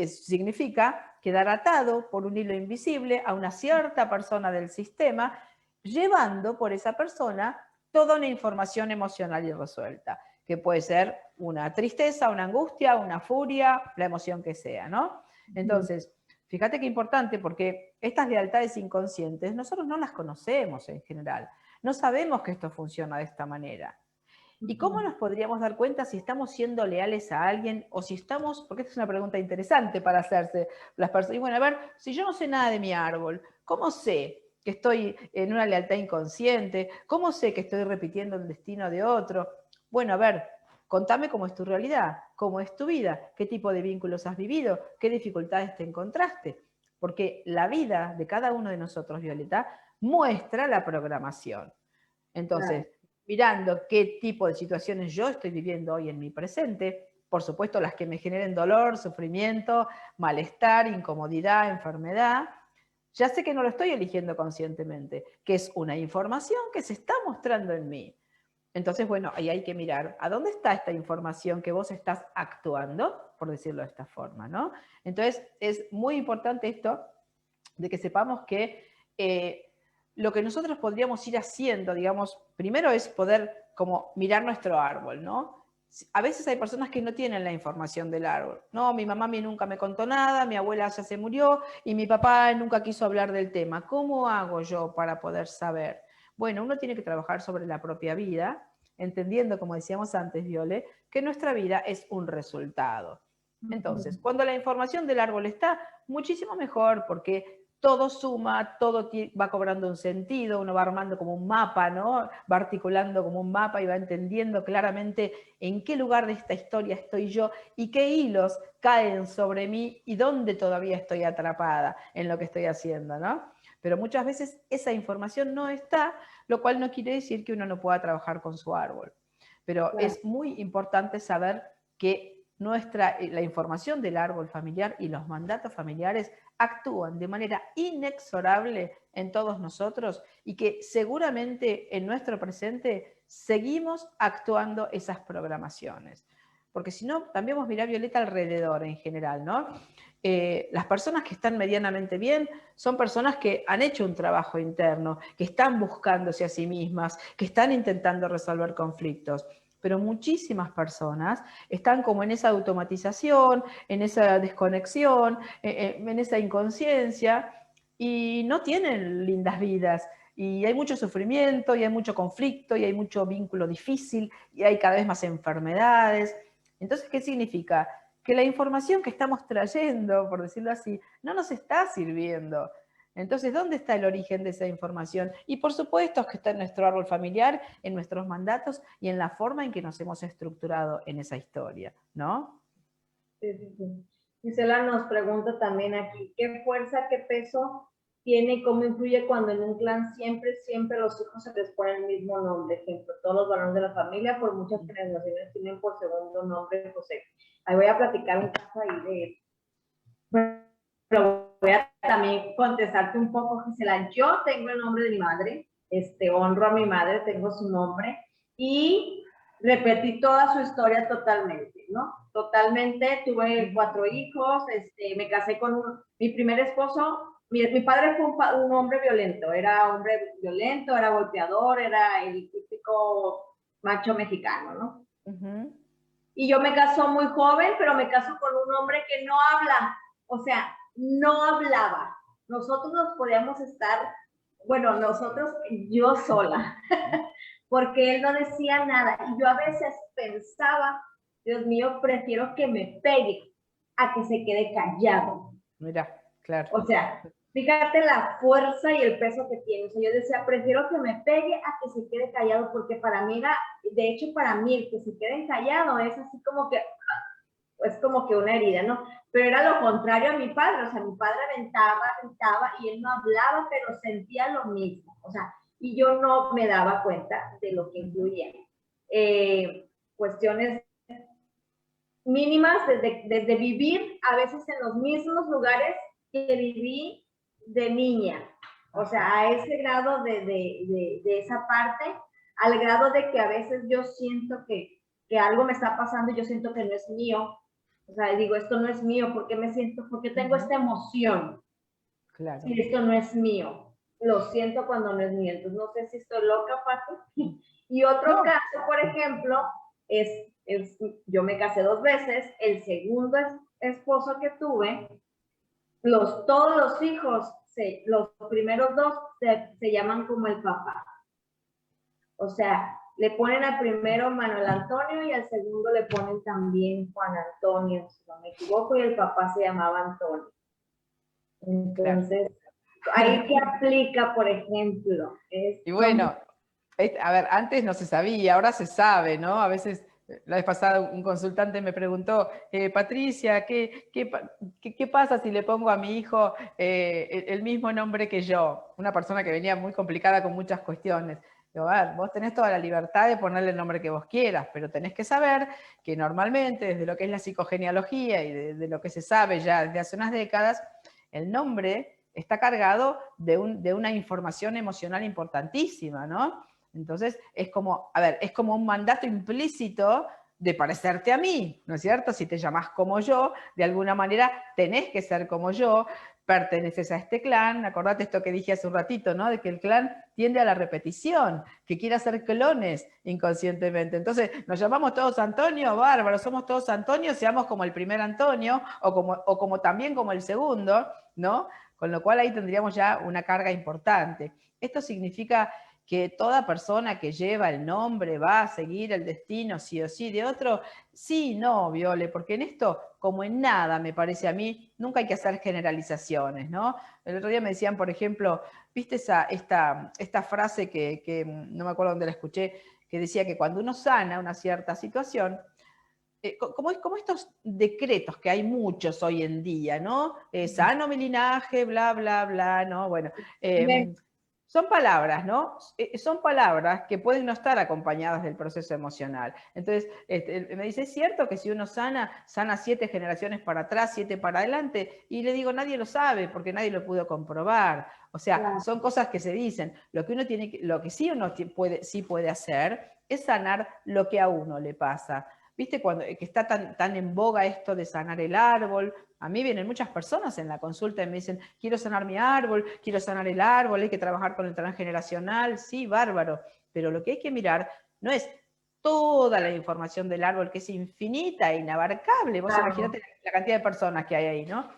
significa quedar atado por un hilo invisible a una cierta persona del sistema, llevando por esa persona toda una información emocional irresuelta, que puede ser una tristeza, una angustia, una furia, la emoción que sea, ¿no? Entonces, fíjate qué importante, porque estas lealtades inconscientes nosotros no las conocemos en general. No sabemos que esto funciona de esta manera. ¿Y cómo nos podríamos dar cuenta si estamos siendo leales a alguien o si estamos, porque esta es una pregunta interesante para hacerse las personas, y bueno, a ver, si yo no sé nada de mi árbol, ¿cómo sé que estoy en una lealtad inconsciente? ¿Cómo sé que estoy repitiendo el destino de otro? Bueno, a ver, contame cómo es tu realidad, cómo es tu vida, qué tipo de vínculos has vivido, qué dificultades te encontraste. Porque la vida de cada uno de nosotros, Violeta, muestra la programación. Entonces, mirando qué tipo de situaciones yo estoy viviendo hoy en mi presente, por supuesto las que me generen dolor, sufrimiento, malestar, incomodidad, enfermedad, ya sé que no lo estoy eligiendo conscientemente, que es una información que se está mostrando en mí. Entonces, bueno, ahí hay que mirar a dónde está esta información que vos estás actuando, por decirlo de esta forma, ¿no? Entonces, es muy importante esto de que sepamos que lo que nosotros podríamos ir haciendo, digamos, primero es poder como mirar nuestro árbol, ¿no? A veces hay personas que no tienen la información del árbol. No, mi mamá nunca me contó nada, mi abuela ya se murió y mi papá nunca quiso hablar del tema. ¿Cómo hago yo para poder saber? Bueno, uno tiene que trabajar sobre la propia vida, entendiendo, como decíamos antes, Viole, que nuestra vida es un resultado. Entonces, cuando la información del árbol está, muchísimo mejor, porque todo suma, todo va cobrando un sentido, uno va armando como un mapa, ¿no? Va articulando como un mapa y va entendiendo claramente en qué lugar de esta historia estoy yo y qué hilos caen sobre mí y dónde todavía estoy atrapada en lo que estoy haciendo, ¿no? Pero muchas veces esa información no está, lo cual no quiere decir que uno no pueda trabajar con su árbol. Pero Claro. es muy importante saber que la información del árbol familiar y los mandatos familiares actúan de manera inexorable en todos nosotros y que seguramente en nuestro presente seguimos actuando esas programaciones. Porque si no, también vos mirá, Violeta, alrededor en general, ¿no? Las personas que están medianamente bien son personas que han hecho un trabajo interno, que están buscándose a sí mismas, que están intentando resolver conflictos. Pero muchísimas personas están como en esa automatización, en esa desconexión, en esa inconsciencia y no tienen lindas vidas. Y hay mucho sufrimiento, y hay mucho conflicto, y hay mucho vínculo difícil, y hay cada vez más enfermedades. Entonces, ¿qué significa? Que la información que estamos trayendo, por decirlo así, no nos está sirviendo. Entonces, ¿dónde está el origen de esa información? Y por supuesto que está en nuestro árbol familiar, en nuestros mandatos y en la forma en que nos hemos estructurado en esa historia, ¿no? Sí, sí, sí. Gisela nos pregunta también aquí, ¿qué fuerza, qué peso tiene y cómo influye cuando en un clan siempre los hijos se les pone el mismo nombre? Ejemplo, todos los varones de la familia por muchas generaciones tienen por segundo nombre José. Ahí voy a platicar un caso ahí de él. Pero voy a también contestarte un poco, Gisela. Yo tengo el nombre de mi madre, honro a mi madre, tengo su nombre y repetí toda su historia totalmente, ¿no? Totalmente, tuve 4 hijos, me casé con mi primer esposo. Mi padre fue un hombre violento, era golpeador, era el típico macho mexicano, ¿no? Y yo me caso muy joven, pero me caso con un hombre que no habla, o sea, no hablaba. Nosotros nos podíamos estar, bueno, yo sola, porque él no decía nada. Y yo a veces pensaba, Dios mío, prefiero que me pegue a que se quede callado. Mira, claro. O sea, fíjate la fuerza y el peso que tiene. O sea, yo decía, prefiero que me pegue a que se quede callado, porque para mí era, de hecho, para mí el que se quede callado es así como que, es como que una herida, ¿no? Pero era lo contrario a mi padre. O sea, mi padre aventaba, gritaba y él no hablaba, pero sentía lo mismo. O sea, y yo no me daba cuenta de lo que influía. Cuestiones mínimas desde vivir a veces en los mismos lugares que viví de niña. O sea, a ese grado de esa parte, al grado de que a veces yo siento que algo me está pasando y yo siento que no es mío. O sea, digo, esto no es mío, porque tengo esta emoción. Claro. Si esto no es mío, lo siento cuando no es mío. Entonces, no sé si estoy loca, Pati. Y otro caso, por ejemplo, yo me casé 2 veces, el segundo esposo que tuve, todos los hijos, los primeros 2 se llaman como el papá. O sea, le ponen al primero Manuel Antonio y al segundo le ponen también Juan Antonio, si no me equivoco, y el papá se llamaba Antonio. Entonces, ahí que aplica, por ejemplo. Y bueno, a ver, antes no se sabía, ahora se sabe, ¿no? A veces, la vez pasada un consultante me preguntó, Patricia, ¿qué pasa si le pongo a mi hijo el mismo nombre que yo? Una persona que venía muy complicada con muchas cuestiones. Digo, a ver, vos tenés toda la libertad de ponerle el nombre que vos quieras, pero tenés que saber que normalmente, desde lo que es la psicogenealogía y de lo que se sabe ya desde hace unas décadas, el nombre está cargado de una información emocional importantísima, ¿no? Entonces, es como, a ver, es como un mandato implícito de parecerte a mí, ¿no es cierto? Si te llamás como yo, de alguna manera tenés que ser como yo, perteneces a este clan, acordate esto que dije hace un ratito, ¿no? De que el clan tiende a la repetición, que quiere hacer clones inconscientemente. Entonces, nos llamamos todos Antonio, bárbaro, somos todos Antonio, seamos como el primer Antonio, o como también como el segundo, ¿no? Con lo cual ahí tendríamos ya una carga importante. Esto significa que toda persona que lleva el nombre va a seguir el destino sí o sí de otro? Sí, no, Viole, porque en esto, como en nada, me parece a mí, nunca hay que hacer generalizaciones, ¿no? El otro día me decían, por ejemplo, ¿viste esta frase que no me acuerdo dónde la escuché, que decía que cuando uno sana una cierta situación, como estos decretos que hay muchos hoy en día, ¿no? Sano mi linaje, bla, bla, bla, ¿no? Bueno, son palabras, ¿no? Son palabras que pueden no estar acompañadas del proceso emocional. Entonces, me dice, ¿es cierto que si uno sana 7 generaciones para atrás, 7 para adelante? Y le digo, nadie lo sabe porque nadie lo pudo comprobar. O sea, Claro. son cosas que se dicen. Lo que sí uno puede hacer es sanar lo que a uno le pasa. ¿Viste que está tan en boga esto de sanar el árbol? A mí vienen muchas personas en la consulta y me dicen, quiero sanar mi árbol, quiero sanar el árbol, hay que trabajar con el transgeneracional, sí, bárbaro. Pero lo que hay que mirar no es toda la información del árbol, que es infinita e inabarcable. Vos imaginate la cantidad de personas que hay ahí, ¿no?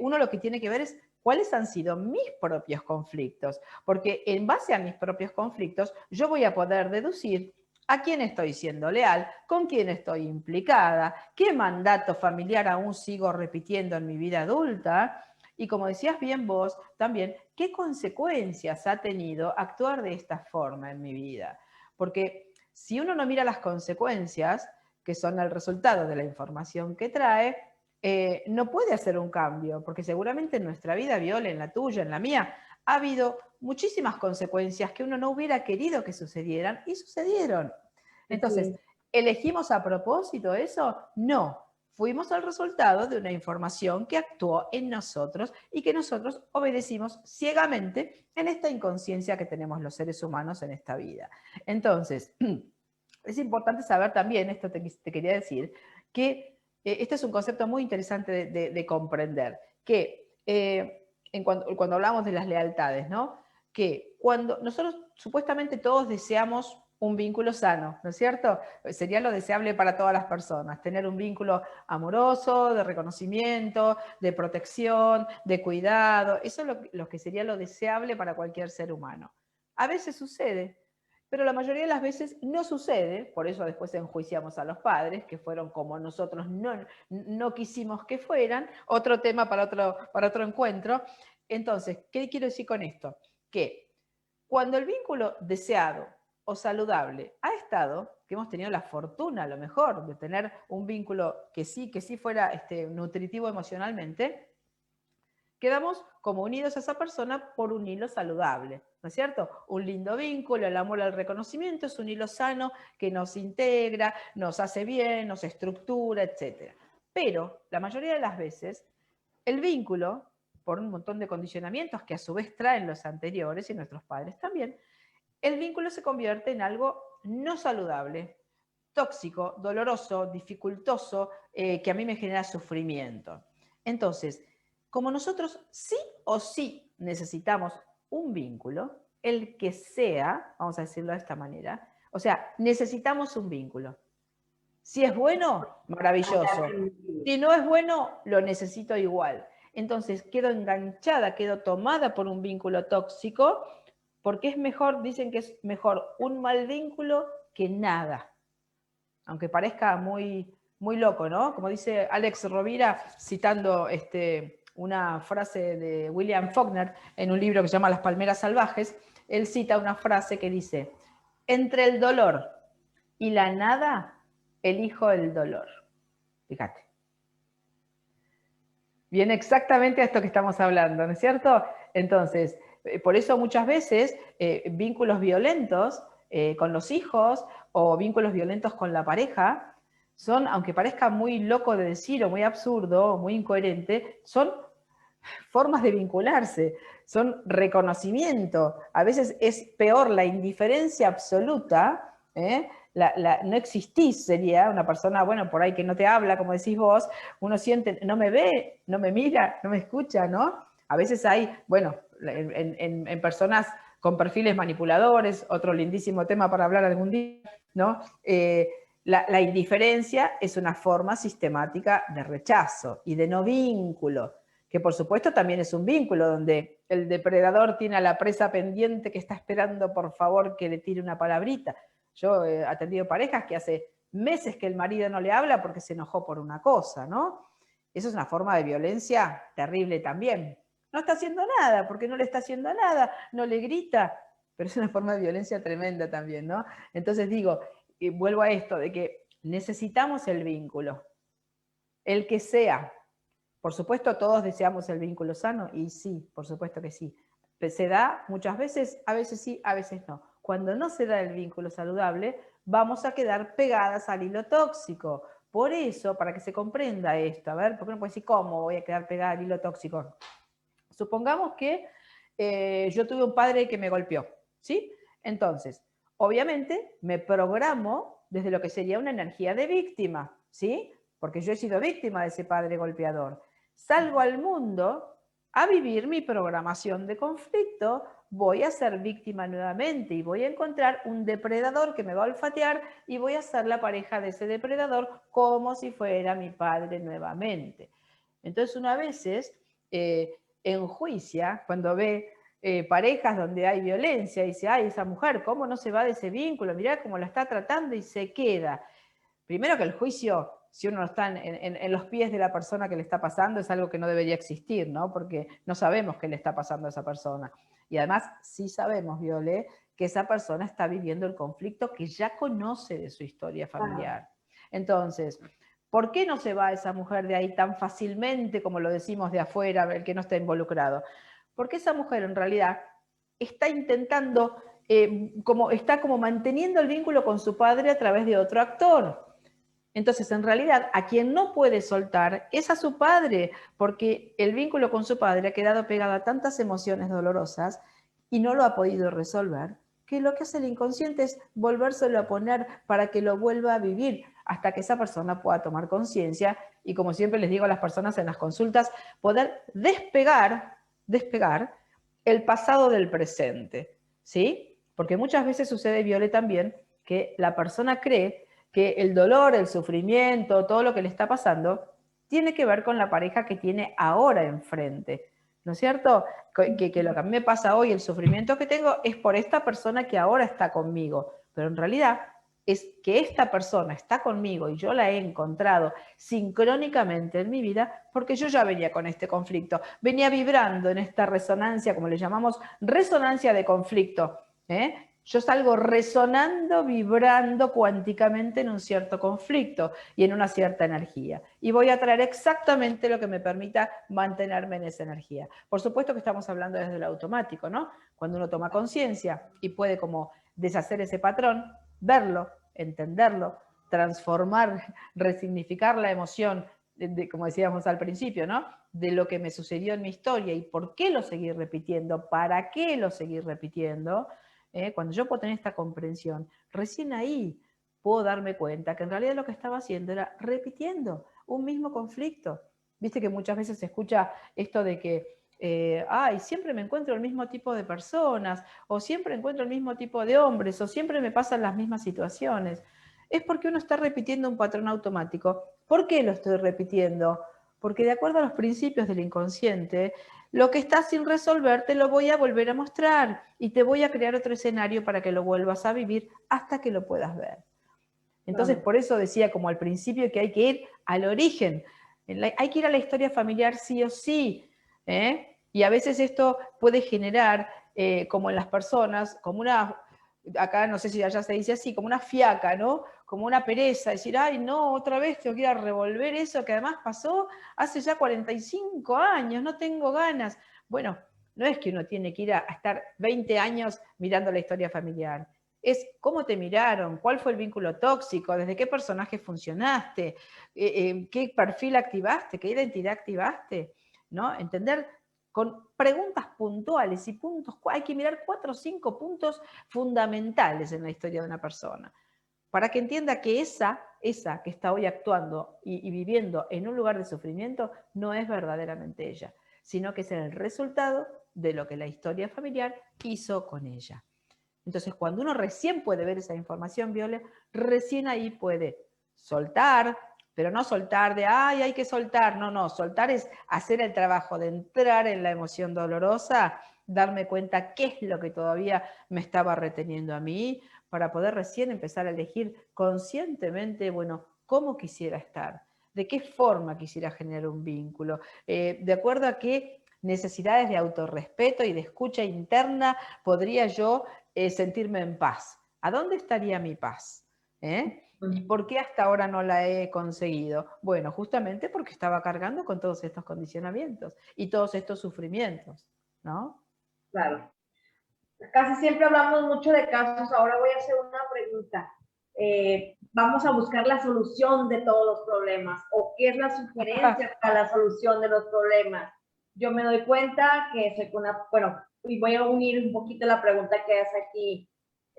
Uno lo que tiene que ver es cuáles han sido mis propios conflictos, porque en base a mis propios conflictos yo voy a poder deducir a quién estoy siendo leal, con quién estoy implicada, qué mandato familiar aún sigo repitiendo en mi vida adulta y, como decías bien vos, también qué consecuencias ha tenido actuar de esta forma en mi vida. Porque si uno no mira las consecuencias, que son el resultado de la información que trae, no puede hacer un cambio, porque seguramente en nuestra vida, Viola, en la tuya, en la mía, ha habido muchísimas consecuencias que uno no hubiera querido que sucedieran y sucedieron. Entonces, ¿elegimos a propósito eso? No. Fuimos el resultado de una información que actuó en nosotros y que nosotros obedecimos ciegamente en esta inconsciencia que tenemos los seres humanos en esta vida. Entonces, es importante saber también, esto te quería decir, que este es un concepto muy interesante de comprender, que cuando hablamos de las lealtades, ¿no? Que cuando nosotros supuestamente todos deseamos un vínculo sano, ¿no es cierto? Sería lo deseable para todas las personas, tener un vínculo amoroso, de reconocimiento, de protección, de cuidado, eso es lo que sería lo deseable para cualquier ser humano. A veces sucede, pero la mayoría de las veces no sucede, por eso después enjuiciamos a los padres, que fueron como nosotros no quisimos que fueran, otro tema para otro encuentro. Entonces, ¿qué quiero decir con esto? Que cuando el vínculo deseado o saludable ha estado, que hemos tenido la fortuna a lo mejor de tener un vínculo que sí fuera nutritivo emocionalmente, quedamos como unidos a esa persona por un hilo saludable, ¿no es cierto? Un lindo vínculo, el amor al reconocimiento es un hilo sano que nos integra, nos hace bien, nos estructura, etc. Pero la mayoría de las veces, el vínculo, por un montón de condicionamientos que a su vez traen los anteriores y nuestros padres también, el vínculo se convierte en algo no saludable, tóxico, doloroso, dificultoso, que a mí me genera sufrimiento. Entonces, como nosotros sí o sí necesitamos un vínculo, el que sea, vamos a decirlo de esta manera, o sea, necesitamos un vínculo. Si es bueno, maravilloso. Si no es bueno, lo necesito igual. Entonces quedo enganchada, quedo tomada por un vínculo tóxico, porque es mejor, dicen que es mejor un mal vínculo que nada. Aunque parezca muy, muy loco, ¿no? Como dice Alex Rovira, citando una frase de William Faulkner en un libro que se llama Las palmeras salvajes, él cita una frase que dice, entre el dolor y la nada, elijo el dolor. Fíjate. Viene exactamente a esto que estamos hablando, ¿no es cierto? Entonces, por eso muchas veces vínculos violentos con los hijos o vínculos violentos con la pareja son, aunque parezca muy loco de decir o muy absurdo o muy incoherente, son formas de vincularse, son reconocimiento. A veces es peor la indiferencia absoluta, no existís, sería una persona, bueno, por ahí que no te habla, como decís vos, uno siente, no me ve, no me mira, no me escucha, ¿no? A veces hay, bueno, en personas con perfiles manipuladores, otro lindísimo tema para hablar algún día, ¿no? La indiferencia es una forma sistemática de rechazo y de no vínculo. que por supuesto también es un vínculo donde el depredador tiene a la presa pendiente que está esperando por favor que le tire una palabrita. Yo he atendido parejas que hace meses que el marido no le habla porque se enojó por una cosa, ¿no? Eso es una forma de violencia terrible también. No está haciendo nada, porque no le está haciendo nada, no le grita, pero es una forma de violencia tremenda también, ¿no? Entonces digo, y vuelvo a esto, de que necesitamos el vínculo, el que sea. Por supuesto, todos deseamos el vínculo sano, y sí, por supuesto que sí. Se da muchas veces, a veces sí, a veces no. Cuando no se da el vínculo saludable, vamos a quedar pegadas al hilo tóxico. Por eso, para que se comprenda esto, a ver, porque uno puede decir, ¿cómo voy a quedar pegada al hilo tóxico? Supongamos que yo tuve un padre que me golpeó, ¿sí? Entonces, obviamente, me programo desde lo que sería una energía de víctima, ¿sí? Porque yo he sido víctima de ese padre golpeador. Salgo al mundo a vivir mi programación de conflicto, voy a ser víctima nuevamente y voy a encontrar un depredador que me va a olfatear y voy a ser la pareja de ese depredador como si fuera mi padre nuevamente. Entonces, una veces enjuicia cuando ve parejas donde hay violencia y dice, ay, esa mujer, ¿cómo no se va de ese vínculo? Mirá cómo la está tratando y se queda. Primero que el juicio, si uno no está en los pies de la persona que le está pasando, es algo que no debería existir, ¿no? Porque no sabemos qué le está pasando a esa persona. Y además sí sabemos, Viole, que esa persona está viviendo el conflicto que ya conoce de su historia familiar. Entonces, ¿por qué no se va esa mujer de ahí tan fácilmente, como lo decimos de afuera, el que no está involucrado? Porque esa mujer en realidad está intentando, está como manteniendo el vínculo con su padre a través de otro actor. Entonces, en realidad, a quien no puede soltar es a su padre, porque el vínculo con su padre ha quedado pegado a tantas emociones dolorosas y no lo ha podido resolver, que lo que hace el inconsciente es volvérselo a poner para que lo vuelva a vivir hasta que esa persona pueda tomar conciencia y, como siempre les digo a las personas en las consultas, poder despegar el pasado del presente, ¿sí? Porque muchas veces sucede, Viole, también que la persona cree que el dolor, el sufrimiento, todo lo que le está pasando, tiene que ver con la pareja que tiene ahora enfrente. ¿No es cierto? Que lo que a mí me pasa hoy, el sufrimiento que tengo, es por esta persona que ahora está conmigo. Pero en realidad es que esta persona está conmigo y yo la he encontrado sincrónicamente en mi vida porque yo ya venía con este conflicto. Venía vibrando en esta resonancia, como le llamamos, resonancia de conflicto. Yo salgo resonando, vibrando cuánticamente en un cierto conflicto y en una cierta energía. Y voy a traer exactamente lo que me permita mantenerme en esa energía. Por supuesto que estamos hablando desde lo automático, ¿no? Cuando uno toma conciencia y puede como deshacer ese patrón, verlo, entenderlo, transformar, resignificar la emoción, como decíamos al principio, ¿no? De lo que me sucedió en mi historia y por qué lo seguí repitiendo, para qué lo seguí repitiendo. Cuando yo puedo tener esta comprensión, recién ahí puedo darme cuenta que en realidad lo que estaba haciendo era repitiendo un mismo conflicto. Viste que muchas veces se escucha esto de que, ay, siempre me encuentro el mismo tipo de personas, o siempre encuentro el mismo tipo de hombres, o siempre me pasan las mismas situaciones. Es porque uno está repitiendo un patrón automático. ¿Por qué lo estoy repitiendo? Porque de acuerdo a los principios del inconsciente, lo que está sin resolver te lo voy a volver a mostrar y te voy a crear otro escenario para que lo vuelvas a vivir hasta que lo puedas ver. Entonces, por eso decía como al principio que hay que ir al origen. Hay que ir a la historia familiar sí o sí. Y a veces esto puede generar, como en las personas, como una, acá no sé si allá se dice así, como una fiaca, ¿no? Como una pereza, decir, ay, no, otra vez tengo que ir a revolver eso que además pasó hace ya 45 años, no tengo ganas. Bueno, no es que uno tiene que ir a estar 20 años mirando la historia familiar. Es cómo te miraron, cuál fue el vínculo tóxico, desde qué personaje funcionaste, qué perfil activaste, qué identidad activaste, ¿no? Entender con preguntas puntuales y puntos, hay que mirar 4 o 5 puntos fundamentales en la historia de una persona, para que entienda que esa que está hoy actuando y viviendo en un lugar de sufrimiento no es verdaderamente ella, sino que es el resultado de lo que la historia familiar hizo con ella. Entonces, cuando uno recién puede ver esa información, Viole, recién ahí puede soltar, pero no soltar de, ay, hay que soltar, no, no, soltar es hacer el trabajo de entrar en la emoción dolorosa, darme cuenta qué es lo que todavía me estaba reteniendo a mí, para poder recién empezar a elegir conscientemente, bueno, cómo quisiera estar, de qué forma quisiera generar un vínculo, de acuerdo a qué necesidades de autorrespeto y de escucha interna podría yo sentirme en paz. ¿A dónde estaría mi paz? ¿Y por qué hasta ahora no la he conseguido? Bueno, justamente porque estaba cargando con todos estos condicionamientos y todos estos sufrimientos, ¿no? Claro. Casi siempre hablamos mucho de casos. Ahora voy a hacer una pregunta. Vamos a buscar la solución de todos los problemas, o qué es la sugerencia para la solución de los problemas. Yo me doy cuenta que soy una, bueno, y voy a unir un poquito la pregunta que hace aquí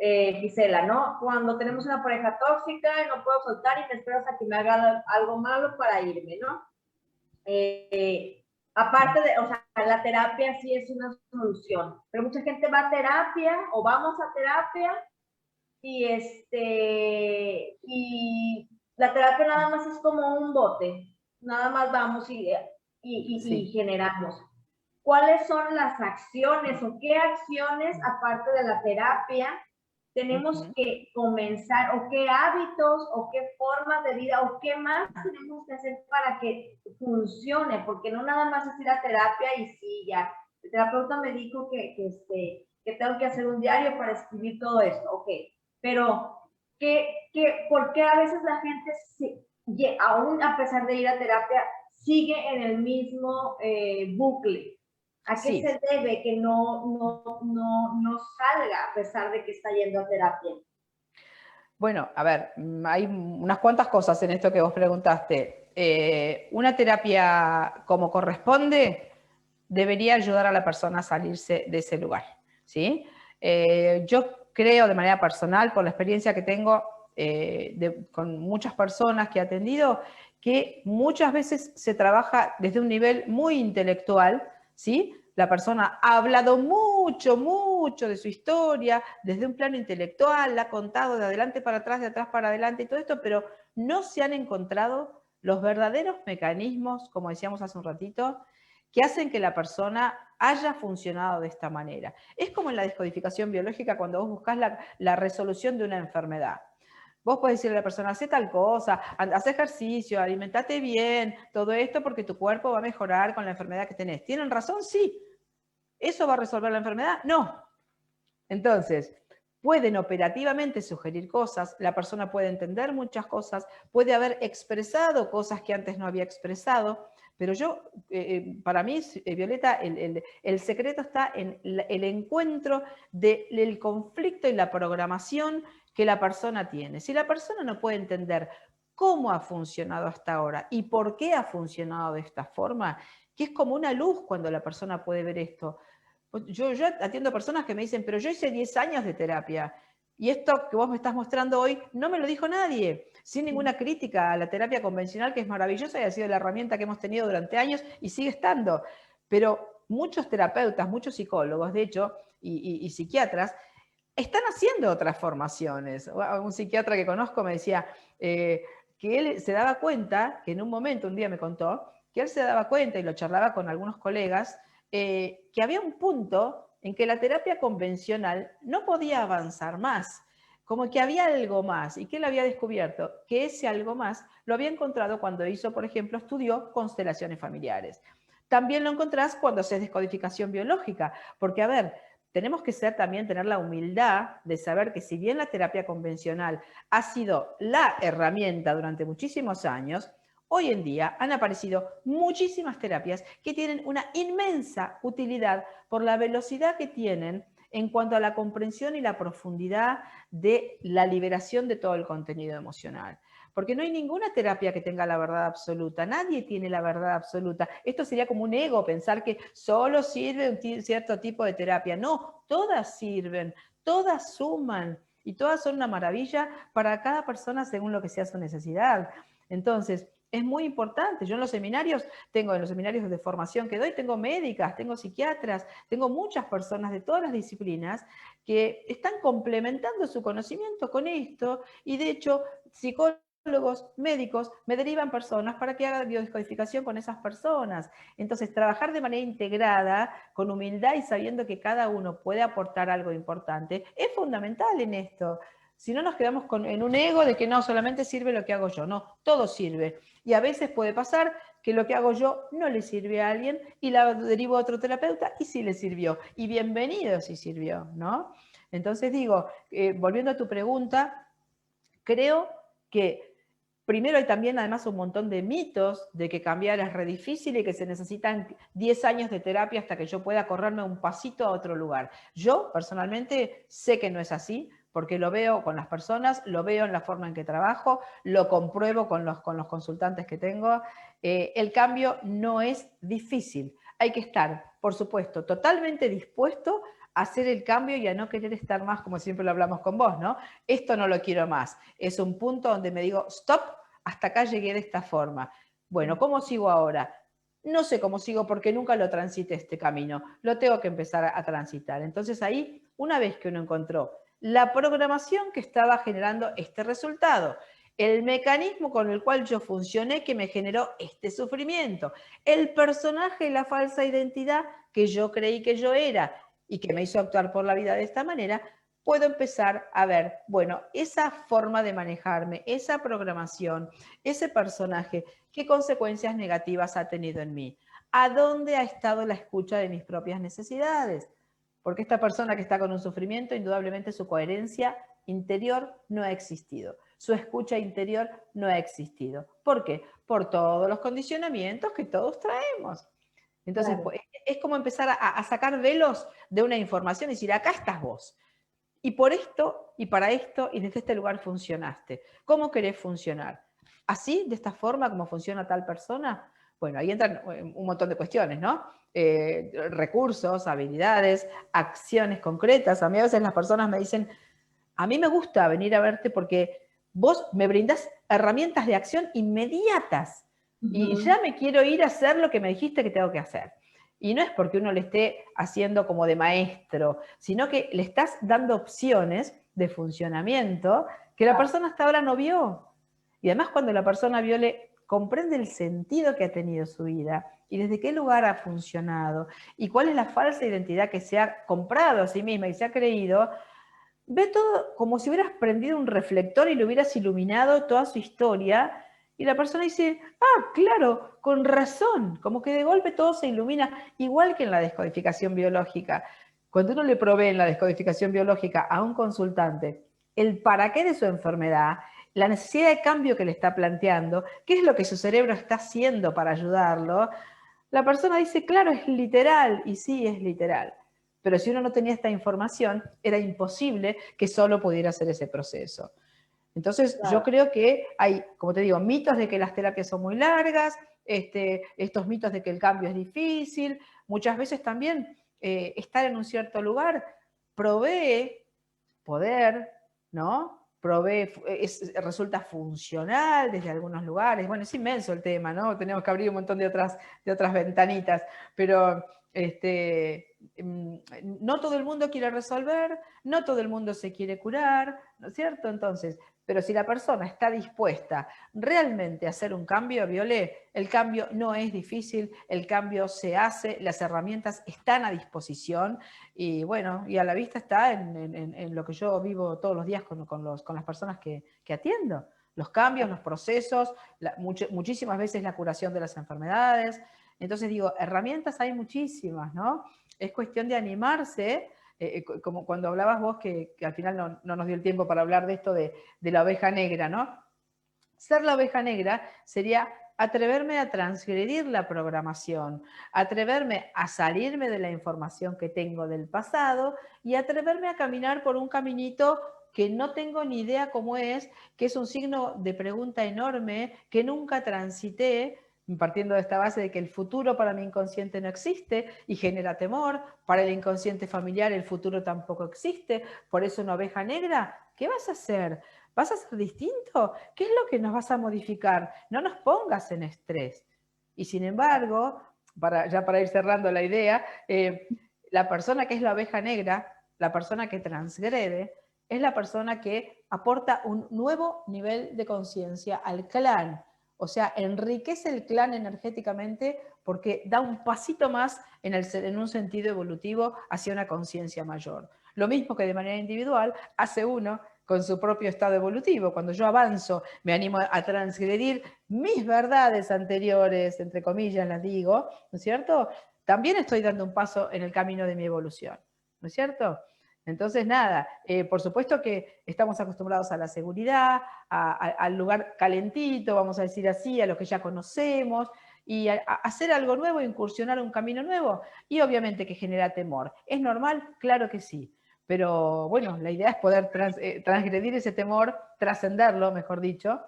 Gisela, ¿no? Cuando tenemos una pareja tóxica y no puedo soltar y me espero hasta que me haga algo malo para irme, ¿no? Aparte de, o sea, la terapia sí es una solución, pero mucha gente va a terapia o vamos a terapia y la terapia nada más es como un bote, nada más vamos y generamos. ¿Cuáles son las acciones o qué acciones, aparte de la terapia, tenemos que comenzar, o qué hábitos, o qué formas de vida, o qué más tenemos que hacer para que funcione? Porque no nada más es ir a terapia y sí, ya. El terapeuta me dijo que tengo que hacer un diario para escribir todo esto, ok. Pero, ¿por qué a veces la gente, aún a pesar de ir a terapia, sigue en el mismo bucle? ¿A qué se debe que no salga a pesar de que está yendo a terapia? Bueno, a ver, hay unas cuantas cosas en esto que vos preguntaste. Una terapia como corresponde debería ayudar a la persona a salirse de ese lugar, ¿sí? Yo creo de manera personal, por la experiencia que tengo con muchas personas que he atendido, que muchas veces se trabaja desde un nivel muy intelectual, ¿sí? La persona ha hablado mucho, mucho de su historia, desde un plano intelectual, la ha contado de adelante para atrás, de atrás para adelante y todo esto, pero no se han encontrado los verdaderos mecanismos, como decíamos hace un ratito, que hacen que la persona haya funcionado de esta manera. Es como en la descodificación biológica cuando vos buscás la resolución de una enfermedad. Vos podés decirle a la persona, haz tal cosa, haz ejercicio, alimentate bien, todo esto porque tu cuerpo va a mejorar con la enfermedad que tenés. ¿Tienen razón? Sí. ¿Eso va a resolver la enfermedad? No. Entonces, pueden operativamente sugerir cosas, la persona puede entender muchas cosas, puede haber expresado cosas que antes no había expresado, pero para mí, Violeta, el secreto está en el encuentro del conflicto y la programación que la persona tiene. Si la persona no puede entender cómo ha funcionado hasta ahora y por qué ha funcionado de esta forma, que es como una luz cuando la persona puede ver esto. Yo atiendo personas que me dicen, pero yo hice 10 años de terapia y esto que vos me estás mostrando hoy no me lo dijo nadie, sin ninguna crítica a la terapia convencional, que es maravillosa y ha sido la herramienta que hemos tenido durante años y sigue estando. Pero muchos terapeutas, muchos psicólogos, de hecho, y psiquiatras, están haciendo otras formaciones. Un psiquiatra que conozco me decía que él se daba cuenta, que en un momento, un día me contó, que él se daba cuenta, y lo charlaba con algunos colegas, que había un punto en que la terapia convencional no podía avanzar más, como que había algo más, y que él había descubierto que ese algo más lo había encontrado cuando hizo, por ejemplo, estudió constelaciones familiares. También lo encontrás cuando haces descodificación biológica, porque a ver, tenemos que tener la humildad de saber que si bien la terapia convencional ha sido la herramienta durante muchísimos años, hoy en día han aparecido muchísimas terapias que tienen una inmensa utilidad por la velocidad que tienen en cuanto a la comprensión y la profundidad de la liberación de todo el contenido emocional. Porque no hay ninguna terapia que tenga la verdad absoluta, nadie tiene la verdad absoluta. Esto sería como un ego, pensar que solo sirve un cierto tipo de terapia. No, todas sirven, todas suman y todas son una maravilla para cada persona según lo que sea su necesidad. Entonces, es muy importante. Yo en los seminarios de formación que doy, tengo médicas, tengo psiquiatras, tengo muchas personas de todas las disciplinas que están complementando su conocimiento con esto y de hecho psicólogos psicólogos, médicos, me derivan personas para que haga biodescodificación con esas personas. Entonces, trabajar de manera integrada, con humildad y sabiendo que cada uno puede aportar algo importante, es fundamental en esto. Si no nos quedamos en un ego de que no, solamente sirve lo que hago yo. No, todo sirve. Y a veces puede pasar que lo que hago yo no le sirve a alguien y la derivo a otro terapeuta y sí le sirvió. Y bienvenido si sirvió, ¿no? Entonces digo, volviendo a tu pregunta, creo que primero hay también además un montón de mitos de que cambiar es re difícil y que se necesitan 10 años de terapia hasta que yo pueda correrme un pasito a otro lugar. Yo personalmente sé que no es así, porque lo veo con las personas, lo veo en la forma en que trabajo, lo compruebo con los consultantes que tengo. El cambio no es difícil. Hay que estar, por supuesto, totalmente dispuesto a hacer el cambio y a no querer estar más, como siempre lo hablamos con vos, ¿no? Esto no lo quiero más. Es un punto donde me digo, stop, hasta acá llegué de esta forma. Bueno, ¿cómo sigo ahora? No sé cómo sigo porque nunca lo transité este camino. Lo tengo que empezar a transitar. Entonces ahí, una vez que uno encontró la programación que estaba generando este resultado, el mecanismo con el cual yo funcioné que me generó este sufrimiento, el personaje, la falsa identidad que yo creí que yo era y que me hizo actuar por la vida de esta manera, puedo empezar a ver, bueno, esa forma de manejarme, esa programación, ese personaje, qué consecuencias negativas ha tenido en mí. ¿A dónde ha estado la escucha de mis propias necesidades? Porque esta persona que está con un sufrimiento, indudablemente su coherencia interior no ha existido. Su escucha interior no ha existido. ¿Por qué? Por todos los condicionamientos que todos traemos. Entonces, Claro. es como empezar a sacar velos de una información y decir, acá estás vos. Y por esto, y para esto, y desde este lugar funcionaste. ¿Cómo querés funcionar? ¿Así, de esta forma, como funciona tal persona? Bueno, ahí entran un montón de cuestiones, ¿no? Recursos, habilidades, acciones concretas. A mí a veces las personas me dicen, a mí me gusta venir a verte porque vos me brindás herramientas de acción inmediatas y ya me quiero ir a hacer lo que me dijiste que tengo que hacer. Y no es porque uno le esté haciendo como de maestro, sino que le estás dando opciones de funcionamiento que la persona hasta ahora no vio. Y además cuando la persona comprende el sentido que ha tenido su vida y desde qué lugar ha funcionado y cuál es la falsa identidad que se ha comprado a sí misma y se ha creído, ve todo como si hubieras prendido un reflector y le hubieras iluminado toda su historia. Y la persona dice, ah, claro, con razón, como que de golpe todo se ilumina, igual que en la descodificación biológica. Cuando uno le provee en la descodificación biológica a un consultante el para qué de su enfermedad, la necesidad de cambio que le está planteando, qué es lo que su cerebro está haciendo para ayudarlo, la persona dice, claro, es literal, y sí, es literal. Pero si uno no tenía esta información, era imposible que solo pudiera hacer ese proceso. Entonces, yo creo que hay, como te digo, mitos de que las terapias son muy largas, estos mitos de que el cambio es difícil. Muchas veces también estar en un cierto lugar provee poder, ¿no? Resulta funcional desde algunos lugares. Bueno, es inmenso el tema, ¿no? Tenemos que abrir un montón de otras ventanitas, pero no todo el mundo quiere resolver, no todo el mundo se quiere curar, ¿no es cierto? Entonces, pero si la persona está dispuesta realmente a hacer un cambio, Violet, el cambio no es difícil, el cambio se hace, las herramientas están a disposición y bueno, y a la vista está en lo que yo vivo todos los días con las personas que atiendo. Los cambios, los procesos, muchísimas veces la curación de las enfermedades. Entonces digo, herramientas hay muchísimas, ¿no? Es cuestión de animarse, como cuando hablabas vos, que al final no nos dio el tiempo para hablar de esto de la oveja negra, ¿no? Ser la oveja negra sería atreverme a transgredir la programación, atreverme a salirme de la información que tengo del pasado y atreverme a caminar por un caminito que no tengo ni idea cómo es, que es un signo de pregunta enorme, que nunca transité, partiendo de esta base de que el futuro para mi inconsciente no existe y genera temor, para el inconsciente familiar el futuro tampoco existe, por eso una oveja negra, ¿qué vas a hacer? ¿Vas a ser distinto? ¿Qué es lo que nos vas a modificar? No nos pongas en estrés. Y sin embargo, ya para ir cerrando la idea, la persona que es la oveja negra, la persona que transgrede, es la persona que aporta un nuevo nivel de conciencia al clan. O sea, enriquece el clan energéticamente porque da un pasito más en un sentido evolutivo hacia una conciencia mayor. Lo mismo que de manera individual hace uno con su propio estado evolutivo. Cuando yo avanzo, me animo a transgredir mis verdades anteriores, entre comillas las digo, ¿no es cierto? También estoy dando un paso en el camino de mi evolución, ¿no es cierto? Entonces, nada, por supuesto que estamos acostumbrados a la seguridad, al lugar calentito, vamos a decir así, a lo que ya conocemos, y a hacer algo nuevo, incursionar un camino nuevo, y obviamente que genera temor. ¿Es normal? Claro que sí. Pero bueno, la idea es poder transgredir ese temor, trascenderlo, mejor dicho,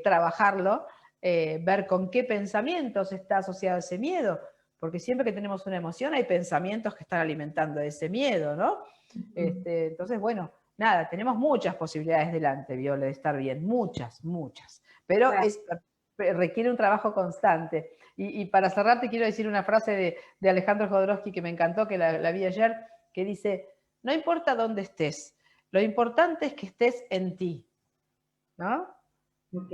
trabajarlo, ver con qué pensamientos está asociado ese miedo, porque siempre que tenemos una emoción hay pensamientos que están alimentando ese miedo, ¿no? Entonces, bueno, nada, tenemos muchas posibilidades delante, Viola, de estar bien, muchas, muchas, pero Claro. requiere un trabajo constante. Y para cerrar te quiero decir una frase de Alejandro Jodorowsky que me encantó, que la vi ayer, que dice: no importa dónde estés, lo importante es que estés en ti, ¿no? Ok,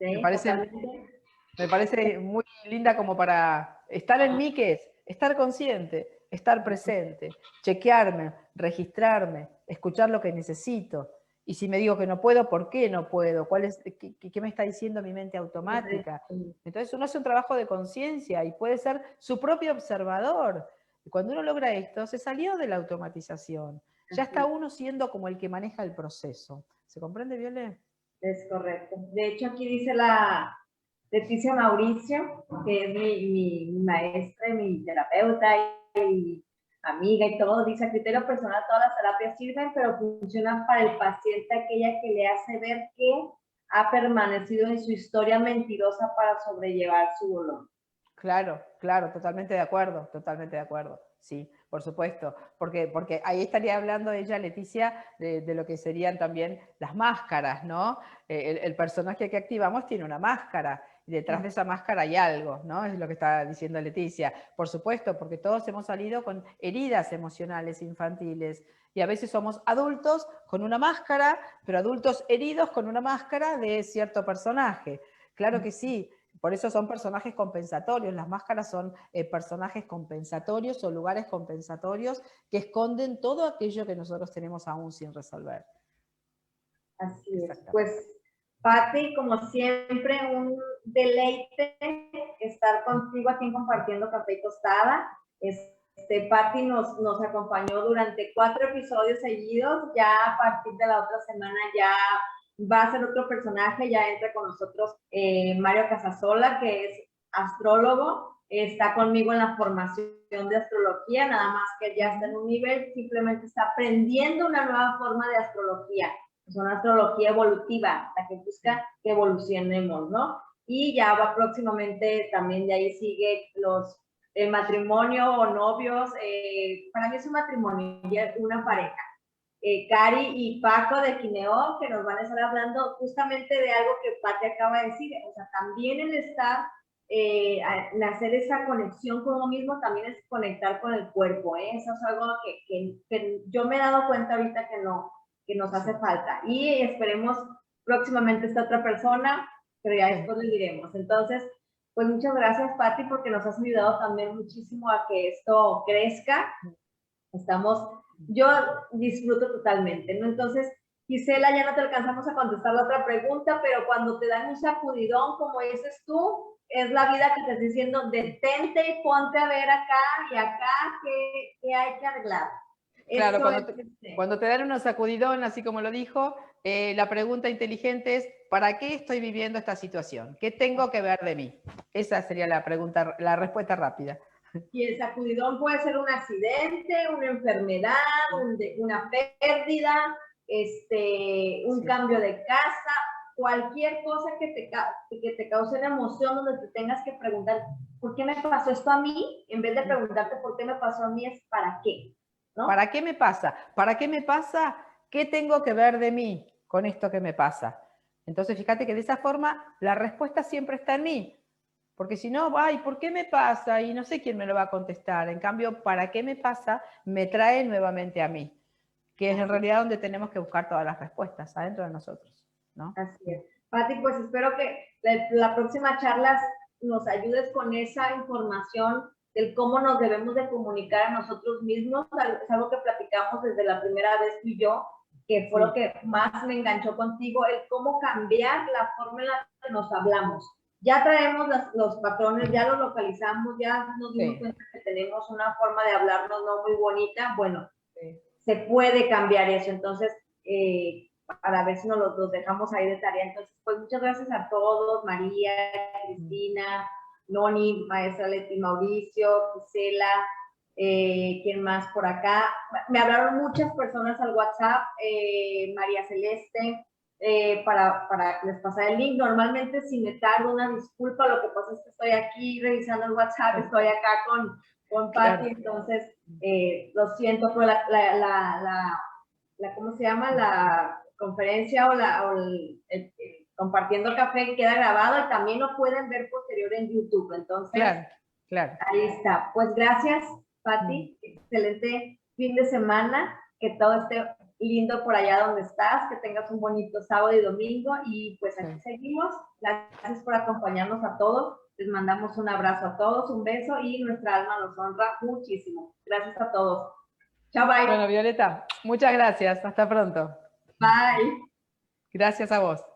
Me sí, parece, totalmente. me parece muy linda como para estar en mí, ¿qué es? Estar consciente, estar presente, chequearme, registrarme, escuchar lo que necesito. Y si me digo que no puedo, ¿por qué no puedo? ¿Qué me está diciendo mi mente automática? Entonces uno hace un trabajo de conciencia y puede ser su propio observador. Y cuando uno logra esto, se salió de la automatización. Ya está uno siendo como el que maneja el proceso. ¿Se comprende, Viole? Es correcto. De hecho, aquí dice la Leticia Mauricio, que es mi maestra y mi terapeuta y amiga y todo, dice: a criterio personal todas las terapias sirven, pero funcionan para el paciente aquella que le hace ver que ha permanecido en su historia mentirosa para sobrellevar su dolor. Claro, claro, totalmente de acuerdo, sí, por supuesto, porque ahí estaría hablando ella, Leticia, de lo que serían también las máscaras, ¿no? El personaje que activamos tiene una máscara, y detrás de esa máscara hay algo, ¿no? Es lo que está diciendo Leticia, por supuesto, porque todos hemos salido con heridas emocionales infantiles, y a veces somos adultos con una máscara, pero adultos heridos con una máscara de cierto personaje. Claro que sí. Por eso son personajes compensatorios. Las máscaras son personajes compensatorios o lugares compensatorios que esconden todo aquello que nosotros tenemos aún sin resolver. Así es. Pues, Patti, como siempre, un deleite estar contigo aquí compartiendo Café y Tostada. Patti nos acompañó durante 4 episodios seguidos. Ya a partir de la otra semana ya va a ser otro personaje. Ya entra con nosotros Mario Casasola, que es astrólogo. Está conmigo en la formación de astrología, nada más que ya está en un nivel, simplemente está aprendiendo una nueva forma de astrología. Es una astrología evolutiva, la que busca que evolucionemos, ¿no? Y ya va próximamente, también de ahí sigue el matrimonio o novios, para mí es un matrimonio, una pareja. Cari y Paco de Quineo, que nos van a estar hablando justamente de algo que Pati acaba de decir, o sea, también el estar, en hacer esa conexión con uno mismo, también es conectar con el cuerpo, ¿eh? Eso es algo que yo me he dado cuenta ahorita que nos hace falta. Y esperemos próximamente esta otra persona, pero ya después le diremos. Entonces, pues muchas gracias, Pati, porque nos has ayudado también muchísimo a que esto crezca. Yo disfruto totalmente, ¿no? Entonces, Gisela, ya no te alcanzamos a contestar la otra pregunta, pero cuando te dan un sacudidón, como dices tú, es la vida que te está diciendo: detente y ponte a ver acá y acá qué hay que arreglar. Claro, Eso cuando te dan una sacudidón, así como lo dijo, la pregunta inteligente es: ¿para qué estoy viviendo esta situación? ¿Qué tengo que ver de mí? Esa sería la pregunta, la respuesta rápida. Y el sacudidón puede ser un accidente, una enfermedad, una pérdida, un cambio de casa, cualquier cosa que te cause una emoción donde te tengas que preguntar: ¿por qué me pasó esto a mí? En vez de preguntarte por qué me pasó a mí, es ¿para qué? ¿No? ¿Para qué me pasa? ¿Para qué me pasa? ¿Qué tengo que ver de mí con esto que me pasa? Entonces, fíjate que de esa forma la respuesta siempre está en mí. Porque si no, ay, ¿por qué me pasa? Y no sé quién me lo va a contestar. En cambio, ¿para qué me pasa? Me trae nuevamente a mí. que es en realidad donde tenemos que buscar todas las respuestas, adentro de nosotros, ¿no? Así es. Pati, pues espero que la próxima charla nos ayudes con esa información del cómo nos debemos de comunicar a nosotros mismos. Es algo que platicamos desde la primera vez tú y yo, que fue lo que más me enganchó contigo, el cómo cambiar la forma en la que nos hablamos. Ya traemos los patrones, ya los localizamos, ya nos dimos cuenta que tenemos una forma de hablarnos no muy bonita. Bueno, se puede cambiar eso. Entonces, para ver si nos los dejamos ahí de tarea. Entonces, pues muchas gracias a todos, María, Cristina, Noni, maestra Leti, Mauricio, Gisela, ¿quién más por acá? Me hablaron muchas personas al WhatsApp, María Celeste, para les pasar el link. Normalmente si me tardo, una disculpa, lo que pasa es que estoy aquí revisando el WhatsApp, estoy acá con Pati, entonces lo siento, pero ¿cómo se llama? La conferencia o el compartiendo café queda grabado y también lo pueden ver posterior en YouTube. Entonces, claro. Ahí está. Pues gracias, Pati. Excelente fin de semana. Que todo esté lindo por allá donde estás. Que tengas un bonito sábado y domingo. Y pues aquí seguimos. Gracias por acompañarnos a todos. Les mandamos un abrazo a todos, un beso y nuestra alma nos honra muchísimo. Gracias a todos. Chao, bye. Bueno, Violeta, muchas gracias. Hasta pronto. Bye. Gracias a vos.